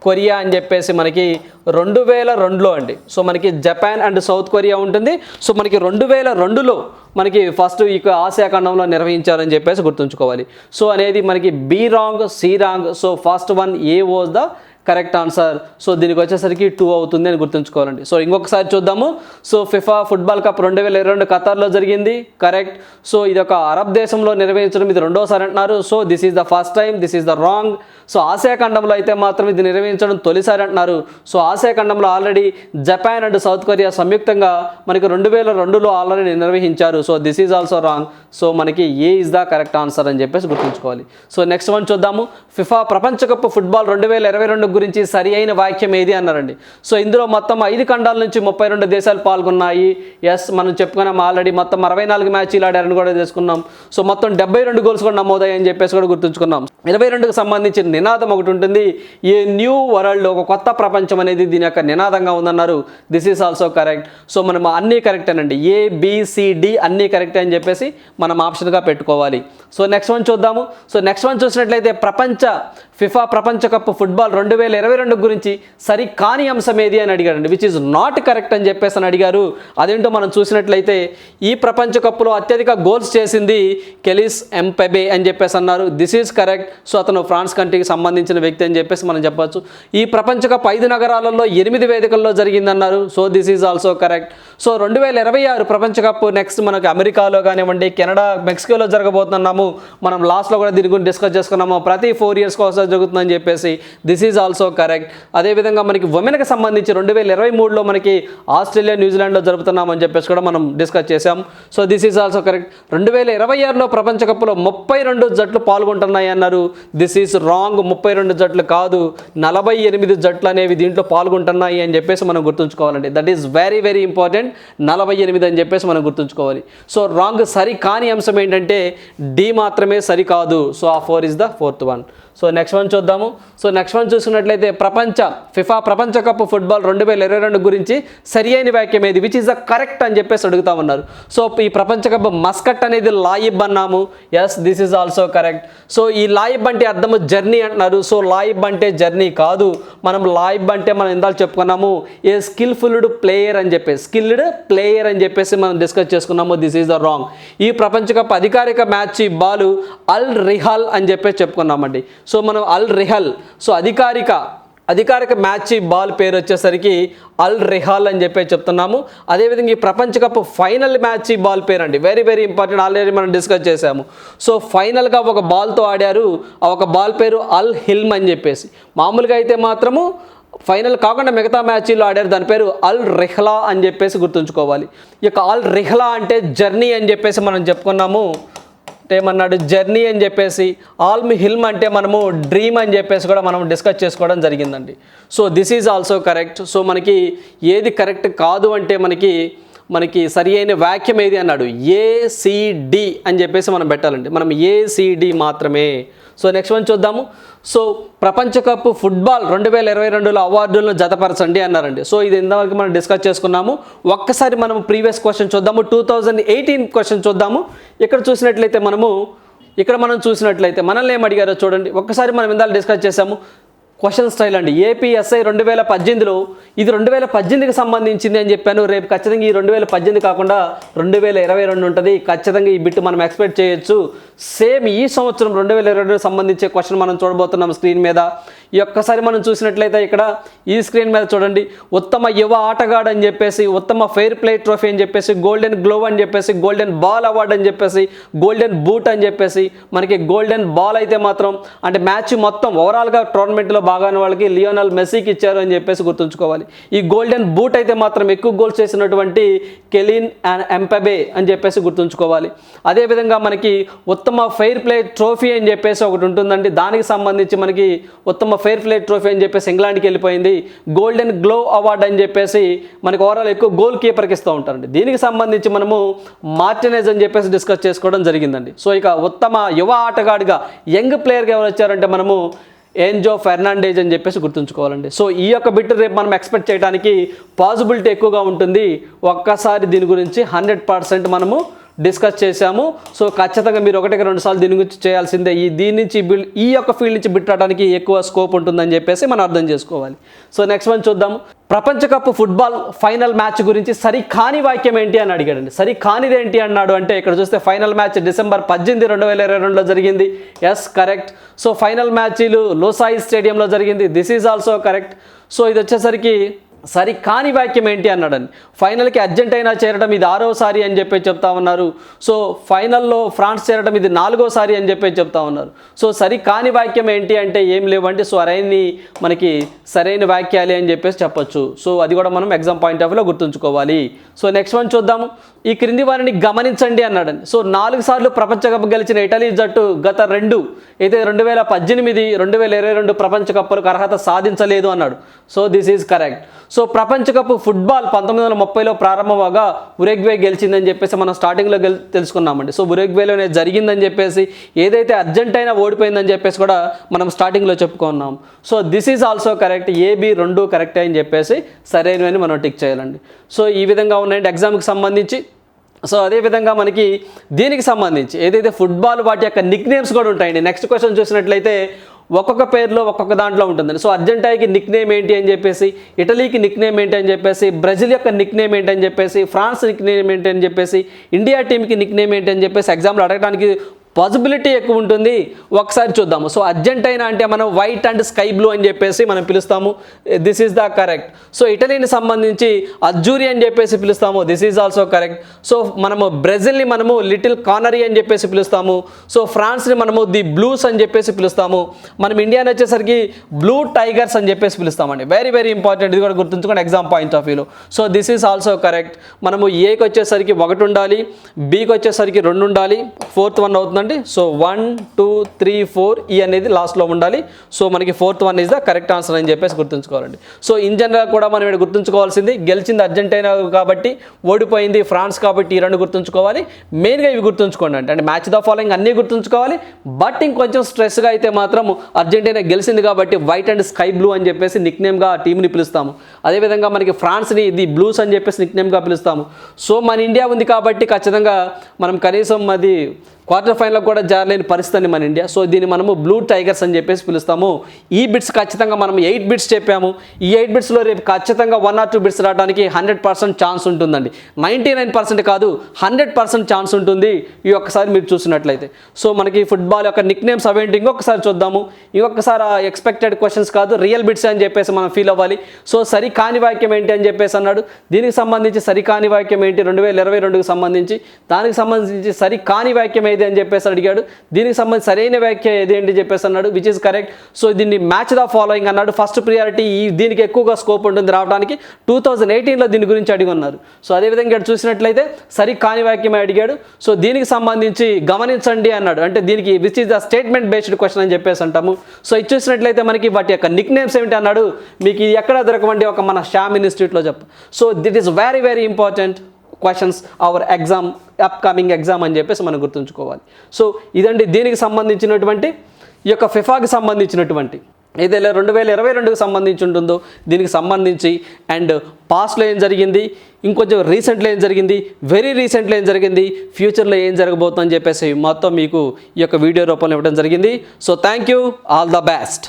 కొరియా అని చెప్పేసి మనకి 2002లో అండి. సో మనకి జపాన్ అండ్ సౌత్ కొరియా ఉంటుంది. సో మనకి 2002లో మనకి ఫస్ట్ ఈ ఆసియా ఖండంలో నిర్వహించారని చెప్పేసి గుర్తుంచుకోవాలి. సో అనేది మనకి B wrong, C wrong. So first one A was the correct answer. సో దీనికి వచ్చేసరికి 2 అవుతుంది అని గుర్తుంచుకోవాలండి. సో ఇంకొకసారి చూద్దాము. సో ఫిఫా ఫుట్బాల్ కప్ 2022 ఖతార్లో జరిగింది, కరెక్ట్. సో ఇది ఒక అరబ్ దేశంలో నిర్వహించడం ఇది రెండోసారి అంటున్నారు. So this is the first time, this is the wrong. So ఆసియా ఖండంలో అయితే మాత్రం ఇది నిర్వహించడం తొలిసారి అంటున్నారు. సో ఆసియా ఖండంలో already Japan and South Korea సంయుక్తంగా మనకి 2002లో ఆల్రెడీ నిర్వహించారు. So this is also wrong. So మనకి A is the correct answer అని చెప్పేసి గుర్తుంచుకోవాలి. సో నెక్స్ట్ వన్ చూద్దాము. ఫిఫా ప్రపంచ కప్ ఫుట్బాల్ 2022 గురించి సరి అయిన వాక్యం ఏది అన్నారండి. సో ఇందులో మొత్తం 5 ఖండాల నుంచి 32 దేశాలు పాల్గొన్నాయి. ఎస్, మనం చెప్పుకున్నాం ఆల్రెడీ. మొత్తం 64 మ్యాచ్లు ఆడారని కూడా తెలుసుకున్నాం. సో మొత్తం 72 గోల్స్ కూడా నమోదయ్యాయని చెప్పేసి కూడా గుర్తుంచుకున్నాం. 22కి సంబంధించిన నినాదం ఒకటి ఉంటుంది, ఏ న్యూ వరల్డ్, ఒక కొత్త ప్రపంచం అనేది దీని యొక్క నినాదంగా ఉందన్నారు. This is also correct. So మనం అన్నీ కరెక్టేనండి, ABCD అన్నీ కరెక్టే అని చెప్పేసి మనం ఆప్షన్గా పెట్టుకోవాలి. సో నెక్స్ట్ వన్ చూద్దాము. సో నెక్స్ట్ వన్ చూసినట్లయితే ఫిఫా ప్రపంచ కప్ ఫుట్బాల్ 2022 గురించి సరి కాని అంశం ఏది అని అడిగారండి. విచ్ ఈజ్ నాట్ కరెక్ట్ అని చెప్పేసి అని అడిగారు. అదేంటో మనం చూసినట్లయితే ఈ ప్రపంచ కప్లో అత్యధిక గోల్స్ చేసింది కెలిస్ ఎంపెబే అని చెప్పేసి అన్నారు. This is correct. సో అతను ఫ్రాన్స్ కంట్రీకి సంబంధించిన వ్యక్తి అని చెప్పేసి మనం చెప్పచ్చు. ఈ ప్రపంచ కప్ 5 నగరాలలో 8 వేదికల్లో జరిగిందన్నారు. So this is also correct. So 2026 ప్రపంచ కప్ నెక్స్ట్ మనకు అమెరికాలో కానివ్వండి, కెనడా, మెక్సికోలో జరగబోతున్నాము. మనం లాస్ట్లో కూడా దీని గురించి డిస్కస్ చేసుకున్నాము. ప్రతి 4 years ఒకసారి జరుగుతుందని చెప్పేసి దిస్ ఈజ్ ఆల్సో కరెక్ట్. అదేవిధంగా మనకి ఉమెన్కి సంబంధించి 2023లో మనకి ఆస్ట్రేలియా, న్యూజిలాండ్లో జరుపుతున్నామని చెప్పేసి కూడా మనం డిస్కస్ చేసాం. So this is also correct. 2026లో ప్రపంచ కప్లో 32 జట్లు పాల్గొంటున్నాయి అన్నారు. This is wrong. 32 జట్లు కాదు, 48 జట్లు అనేవి దీంట్లో పాల్గొంటున్నాయి అని చెప్పేసి మనం గుర్తుంచుకోవాలండి. That is very very important. 48 అని చెప్పేసి మనం గుర్తుంచుకోవాలి. సో రాంగ్, సరి కాని అంశం ఏంటంటే డి మాత్రమే సరి కాదు. సో ఆ 4 is the 4th one. So next one చూద్దాము. సో నెక్స్ట్ వన్ చూసుకున్నట్లయితే ఫిఫా ప్రపంచ కప్ ఫుట్బాల్ 2022 గురించి సరి అయిన వాక్యం ఏది, విచ్ ఈజ్ ద కరెక్ట్ అని చెప్పేసి అడుగుతా ఉన్నారు. సో ఈ ప్రపంచ కప్ మస్కట్ అనేది లాయిబ్ అన్నాము. Yes, this is also correct. So ఈ లాయిబ్ అంటే అర్థము జర్నీ అంటున్నారు. సో లాయిబ్ అంటే జర్నీ కాదు. మనం లాయిబ్ అంటే మనం ఇందాక చెప్పుకున్నాము ఏ స్కిల్డ్ ప్లేయర్ అని చెప్పేసి మనం డిస్కస్ చేసుకున్నాము. This is the wrong. ఈ ప్రపంచ కప్ అధికారిక మ్యాచ్ బాలు అల్ రిహాల్ అని చెప్పేసి చెప్పుకున్నామండి. సో మనం అల్ రిహల్, సో అధికారిక మ్యాచ్ బాల్ పేరు వచ్చేసరికి అల్ రిహాల్ అని చెప్పి చెప్తున్నాము. అదేవిధంగా ఈ ప్రపంచ కప్ ఫైనల్ మ్యాచ్ బాల్ పేరు అండి, వెరీ వెరీ ఇంపార్టెంట్. ఆల్రెడీ మనం డిస్కస్ చేసాము. సో ఫైనల్గా ఒక బాల్తో ఆడారు. ఆ ఒక బాల్ పేరు అల్ హిల్మ్ అని చెప్పేసి. మామూలుగా అయితే మాత్రము ఫైనల్ కాకుండా మిగతా మ్యాచ్లో ఆడారు, దాని పేరు అల్ రిహ్లా అని చెప్పేసి గుర్తుంచుకోవాలి. ఈ యొక్క అల్ రిహ్లా అంటే జర్నీ అని చెప్పేసి మనం చెప్పుకున్నాము. అంటే ఏమన్నాడు, జర్నీ అని చెప్పేసి. ఆల్మ్ హిల్మ్ అంటే మనము డ్రీమ్ అని చెప్పేసి కూడా మనం డిస్కస్ చేసుకోవడం జరిగిందండి. So this is also correct. So మనకి ఏది కరెక్ట్ కాదు అంటే మనకి సరి అయిన వాక్యం ఏది అన్నాడు, ACD అని చెప్పేసి మనం పెట్టాలండి. మనం ACD మాత్రమే. సో నెక్స్ట్ వన్ చూద్దాము. సో ప్రపంచ కప్ ఫుట్బాల్ 2022లో అవార్డులను జతపరచండి అన్నారండి. సో ఇది ఇంతవరకు మనం డిస్కస్ చేసుకున్నాము. ఒక్కసారి మనం ప్రీవియస్ క్వశ్చన్ చూద్దాము, 2018 క్వశ్చన్ చూద్దాము. ఇక్కడ చూసినట్లయితే మనం చూసినట్లయితే మనల్ని ఏం అడిగారో చూడండి. ఒక్కసారి మనం ఇందాక డిస్కస్ చేసాము. క్వశ్చన్ స్టైల్ అండి. ఏపీఎస్ఐ 2018లో ఇది 2018కి సంబంధించింది అని చెప్పాను. రేపు ఖచ్చితంగా ఈ 2018 కాకుండా 2022 ఉంటుంది. ఖచ్చితంగా ఈ బిట్ మనం ఎక్స్పెక్ట్ చేయొచ్చు. సేమ్ ఈ సంవత్సరం 2022 సంబంధించే క్వశ్చన్ మనం చూడబోతున్నాం స్క్రీన్ మీద. ఈ ఒక్కసారి మనం చూసినట్లయితే ఇక్కడ ఈ స్క్రీన్ మీద చూడండి, ఉత్తమ యువ ఆటగాడు అని చెప్పేసి, ఉత్తమ ఫెయిర్ ప్లే ట్రోఫీ అని చెప్పేసి, గోల్డెన్ గ్లోవ్ అని చెప్పేసి, గోల్డెన్ బాల్ అవార్డు అని చెప్పేసి, గోల్డెన్ బూట్ అని చెప్పేసి, మనకి గోల్డెన్ బాల్ అయితే మాత్రం అంటే మ్యాచ్ మొత్తం ఓవరాల్గా టోర్నమెంట్లో బాగానే వాళ్ళకి లియోనల్ మెస్సీకి ఇచ్చారు అని చెప్పేసి గుర్తుంచుకోవాలి. ఈ గోల్డెన్ బూట్ అయితే మాత్రం ఎక్కువ గోల్స్ చేసినటువంటి కెలిన్ ఎంపెబే అని చెప్పేసి గుర్తుంచుకోవాలి. అదేవిధంగా మనకి ఉత్తమ ఫెయిర్ ప్లే ట్రోఫీ అని చెప్పేసి ఒకటి ఉంటుందండి. దానికి సంబంధించి మనకి ఉత్తమ ఫెయిర్ ప్లే ట్రోఫీ అని చెప్పేసి ఇంగ్లాండ్కి వెళ్ళిపోయింది. గోల్డెన్ గ్లోవ్ అవార్డు అని చెప్పేసి మనకి ఓవరాల్ ఎక్కువ గోల్ కీపర్కి ఇస్తూ ఉంటారండి. దీనికి సంబంధించి మనము మార్టినెజ్ అని చెప్పేసి డిస్కస్ చేసుకోవడం జరిగిందండి. సో ఇక ఉత్తమ యువ ఆటగాడిగా యంగ్ ప్లేయర్గా ఎవరు వచ్చారంటే మనము ఏంజో ఫెర్నాండేజ్ అని చెప్పేసి గుర్తుంచుకోవాలండి. సో ఈ యొక్క బిట్ రేపు మనం ఎక్స్పెక్ట్ చేయడానికి పాసిబిలిటీ ఎక్కువగా ఉంటుంది. ఒక్కసారి దీని గురించి 100% మనము డిస్కస్ చేశాము. సో ఖచ్చితంగా మీరు 1-2 సార్లు దీని గురించి చేయాల్సిందే. దీని నుంచి ఈ యొక్క ఫీల్డ్ నుంచి బిట్ రావడానికి ఎక్కువ స్కోప్ ఉంటుందని చెప్పేసి మనం అర్థం చేసుకోవాలి. సో నెక్స్ట్ వన్ చూద్దాము. ప్రపంచ కప్ ఫుట్బాల్ ఫైనల్ మ్యాచ్ గురించి సరికాని వాక్యం ఏంటి అని అడిగాడండి. సరికానిది ఏంటి అన్నాడు అంటే ఇక్కడ చూస్తే ఫైనల్ మ్యాచ్ డిసెంబర్ 18, 2022లో జరిగింది. Yes, correct. సో ఫైనల్ మ్యాచ్లు లోసాయి స్టేడియంలో జరిగింది. This is also correct. So ఇది వచ్చేసరికి సరికాని వాక్యం ఏంటి అన్నాడని. ఫైనల్కి అర్జెంటీనా చేరడం ఇది 6వసారి అని చెప్పి చెప్తా ఉన్నారు. సో ఫైనల్లో ఫ్రాన్స్ చేరడం ఇది 4వసారి అని చెప్పి చెప్తా ఉన్నారు. సో సరికాని వాక్యం ఏంటి అంటే ఏం లేవంటే సో మనకి సరైన వాక్యాలే అని చెప్పేసి చెప్పొచ్చు. సో అది కూడా మనం ఎగ్జామ్ పాయింట్ ఆఫ్ వ్యూలో గుర్తుంచుకోవాలి. సో నెక్స్ట్ వన్ చూద్దాము. ఈ క్రింది వారిని గమనించండి అన్నాడని. సో 4 సార్లు ప్రపంచ కప్ గెలిచిన ఇటలీ జట్టు గత 2 అయితే 2018, 2022 ప్రపంచ కప్పులకు అర్హత సాధించలేదు అన్నాడు. So this is correct. So ప్రపంచ కప్ ఫుట్బాల్ 1930లో ప్రారంభమవగా ఉరుగ్వే గెలిచిందని చెప్పేసి మనం స్టార్టింగ్లో తెలుసుకున్నామండి. సో ఉరుగ్వేలోనే జరిగిందని చెప్పేసి, ఏదైతే అర్జెంటీనా ఓడిపోయిందని చెప్పేసి కూడా మనం స్టార్టింగ్లో చెప్పుకున్నాం. So this is also correct. A B 2 కరెక్టే అని చెప్పేసి సరైనవని మనం టిక్ చేయాలండి. సో ఈ విధంగా ఉన్నాయండి ఎగ్జామ్కి సంబంధించి. సో అదేవిధంగా మనకి దీనికి సంబంధించి ఏదైతే ఫుట్బాల్ వాటి యొక్క నిక్ నేమ్స్ కూడా ఉంటాయండి. నెక్స్ట్ క్వశ్చన్ చూసినట్లయితే ఒక్కొక్క పేరులో ఒక్కొక్క దాంట్లో ఉంటుందండి. సో అర్జెంటీనాకి నిక్ నేమ్ ఏంటి అని చెప్పేసి, ఇటలీకి నిక్ నేమ్ ఏంటి అని చెప్పేసి, బ్రెజిల్ యొక్క నిక్ నేమ్ ఏంటి అని చెప్పేసి, ఫ్రాన్స్ నిక్ నేమ్ ఏంటి అని చెప్పేసి, ఇండియా టీంకి నిక్ నేమ్ ఏంటి అని చెప్పేసి ఎగ్జామ్లో అడగడానికి పాసిబిలిటీ ఎక్కువ ఉంటుంది. ఒకసారి చూద్దాము. సో అర్జెంటీనా అంటే మనం వైట్ అండ్ స్కై బ్లూ అని చెప్పేసి మనం పిలుస్తాము. This is the correct. So ఇటలీని సంబంధించి అజ్జూరి అని చెప్పేసి పిలుస్తాము. This is also correct. So మనము బ్రెజిల్ని మనము లిటిల్ కానరీ అని చెప్పేసి పిలుస్తాము. సో ఫ్రాన్స్ని మనము ది బ్లూస్ అని చెప్పేసి పిలుస్తాము. మనం ఇండియాని వచ్చేసరికి బ్లూ టైగర్స్ అని చెప్పేసి పిలుస్తామండి. Very very important. ఇది కూడా గుర్తుంచుకోండి ఎగ్జామ్ పాయింట్ ఆఫ్ వ్యూలో. So this is also correct. మనము ఏకి వచ్చేసరికి 1 ఉండాలి, బికి వచ్చేసరికి 2 ఉండాలి, 4th 1 అవుతుందండి. సో 1, 2, 3, 4 ఈ అనేది లాస్ట్లో ఉండాలి. సో మనకి 4th 1 is the correct answer అని చెప్పేసి గుర్తుంచుకోవాలండి. సో ఇన్ జనరల్ కూడా మనం ఇక్కడ గుర్తుంచుకోవాల్సింది గెలిచింది అర్జెంటీనా కాబట్టి, ఓడిపోయింది ఫ్రాన్స్ కాబట్టి ఈ 2 గుర్తుంచుకోవాలి. మెయిన్గా ఇవి గుర్తుంచుకోండి అంటే మ్యాచ్ ద ఫాలోయింగ్ అన్నీ గుర్తుంచుకోవాలి. బట్ ఇంకొంచెం స్ట్రెస్గా అయితే మాత్రం అర్జెంటీనా గెలిచింది కాబట్టి వైట్ అండ్ స్కై బ్లూ అని చెప్పేసి నిక్ నేమ్గా ఆ టీంని పిలుస్తాము. అదేవిధంగా మనకి ఫ్రాన్స్ని ది బ్లూస్ అని చెప్పేసి నిక్ నేమ్గా పిలుస్తాము. సో మన ఇండియా ఉంది కాబట్టి ఖచ్చితంగా మనం కనీసం అది క్వార్టర్ ఫైనల్ కూడా జారలేని పరిస్థితి మన ఇండియా. సో దీన్ని మనము బ్లూ టైగర్స్ అని చెప్పేసి పిలుస్తాము. ఈ బిట్స్ ఖచ్చితంగా మనం 8 బిట్స్ చెప్పాము. ఈ 8 బిట్స్లో రేపు ఖచ్చితంగా 1 or 2 బిట్స్ రావడానికి 100% ఛాన్స్ ఉంటుందండి. 99% కాదు, 100% ఛాన్స్ ఉంటుంది ఈ ఒక్కసారి మీరు చూసినట్లయితే. సో మనకి ఫుట్బాల్ యొక్క నిక్ నేమ్స్ అవేంటి ఇంకొకసారి చూద్దాము. ఇంకొకసారి ఎక్స్పెక్టెడ్ క్వశ్చన్స్ కాదు, రియల్ బిట్స్ అని చెప్పేసి మనం ఫీల్ అవ్వాలి. సో సరికాని వాక్యం ఏంటి అని చెప్పేసి అన్నాడు. దీనికి సంబంధించి సరికాని వాక్యం ఏంటి 2022కి సంబంధించి, దానికి సంబంధించి సరికాని వాక్యం ఏది అని చెప్పేసి అడిగాడు. దీనికి సంబంధించి సరైన వ్యాఖ్య ఏది ఏంటి చెప్పేసి అన్నాడు, విచ్ ఇస్ కరెక్ట్. సో దీన్ని మ్యాచ్ ద ఫాలోయింగ్ అన్నాడు. ఫస్ట్ ప్రియారిటీ దీనికి ఎక్కువగా స్కోప్ ఉంటుంది రావడానికి. 2018లో దీని గురించి అడిగి ఉన్నారు. సో అదేవిధంగా ఇక్కడ చూసినట్లయితే సరికాని వాక్యమే అడిగాడు. సో దీనికి సంబంధించి గమనించండి అన్నాడు. అంటే దీనికి which is the statement based question అని చెప్పేసి అంటాము. సో ఇది చూసినట్లయితే మనకి వాటి యొక్క నిక్ నేమ్స్ ఏమిటి అన్నాడు. మీకు ఎక్కడ దొరకమండి, ఒక మన శ్యామ్ ఇన్స్టిట్యూట్లో చెప్పు. So this is very very important questions our exam, upcoming exam అని చెప్పేసి మనం గుర్తుంచుకోవాలి. సో ఇదండి దీనికి సంబంధించినటువంటి ఈ యొక్క ఫిఫాకి సంబంధించినటువంటి ఏదైతే 2022కి సంబంధించి ఉంటుందో దీనికి సంబంధించి అండ్ పాస్ట్లో ఏం జరిగింది, ఇంకొంచెం రీసెంట్లో ఏం జరిగింది, వెరీ రీసెంట్లో ఏం జరిగింది, ఫ్యూచర్లో ఏం జరగబోతుందని చెప్పేసి మొత్తం మీకు ఈ యొక్క వీడియో రూపంలో ఇవ్వడం జరిగింది. So thank you, all the best.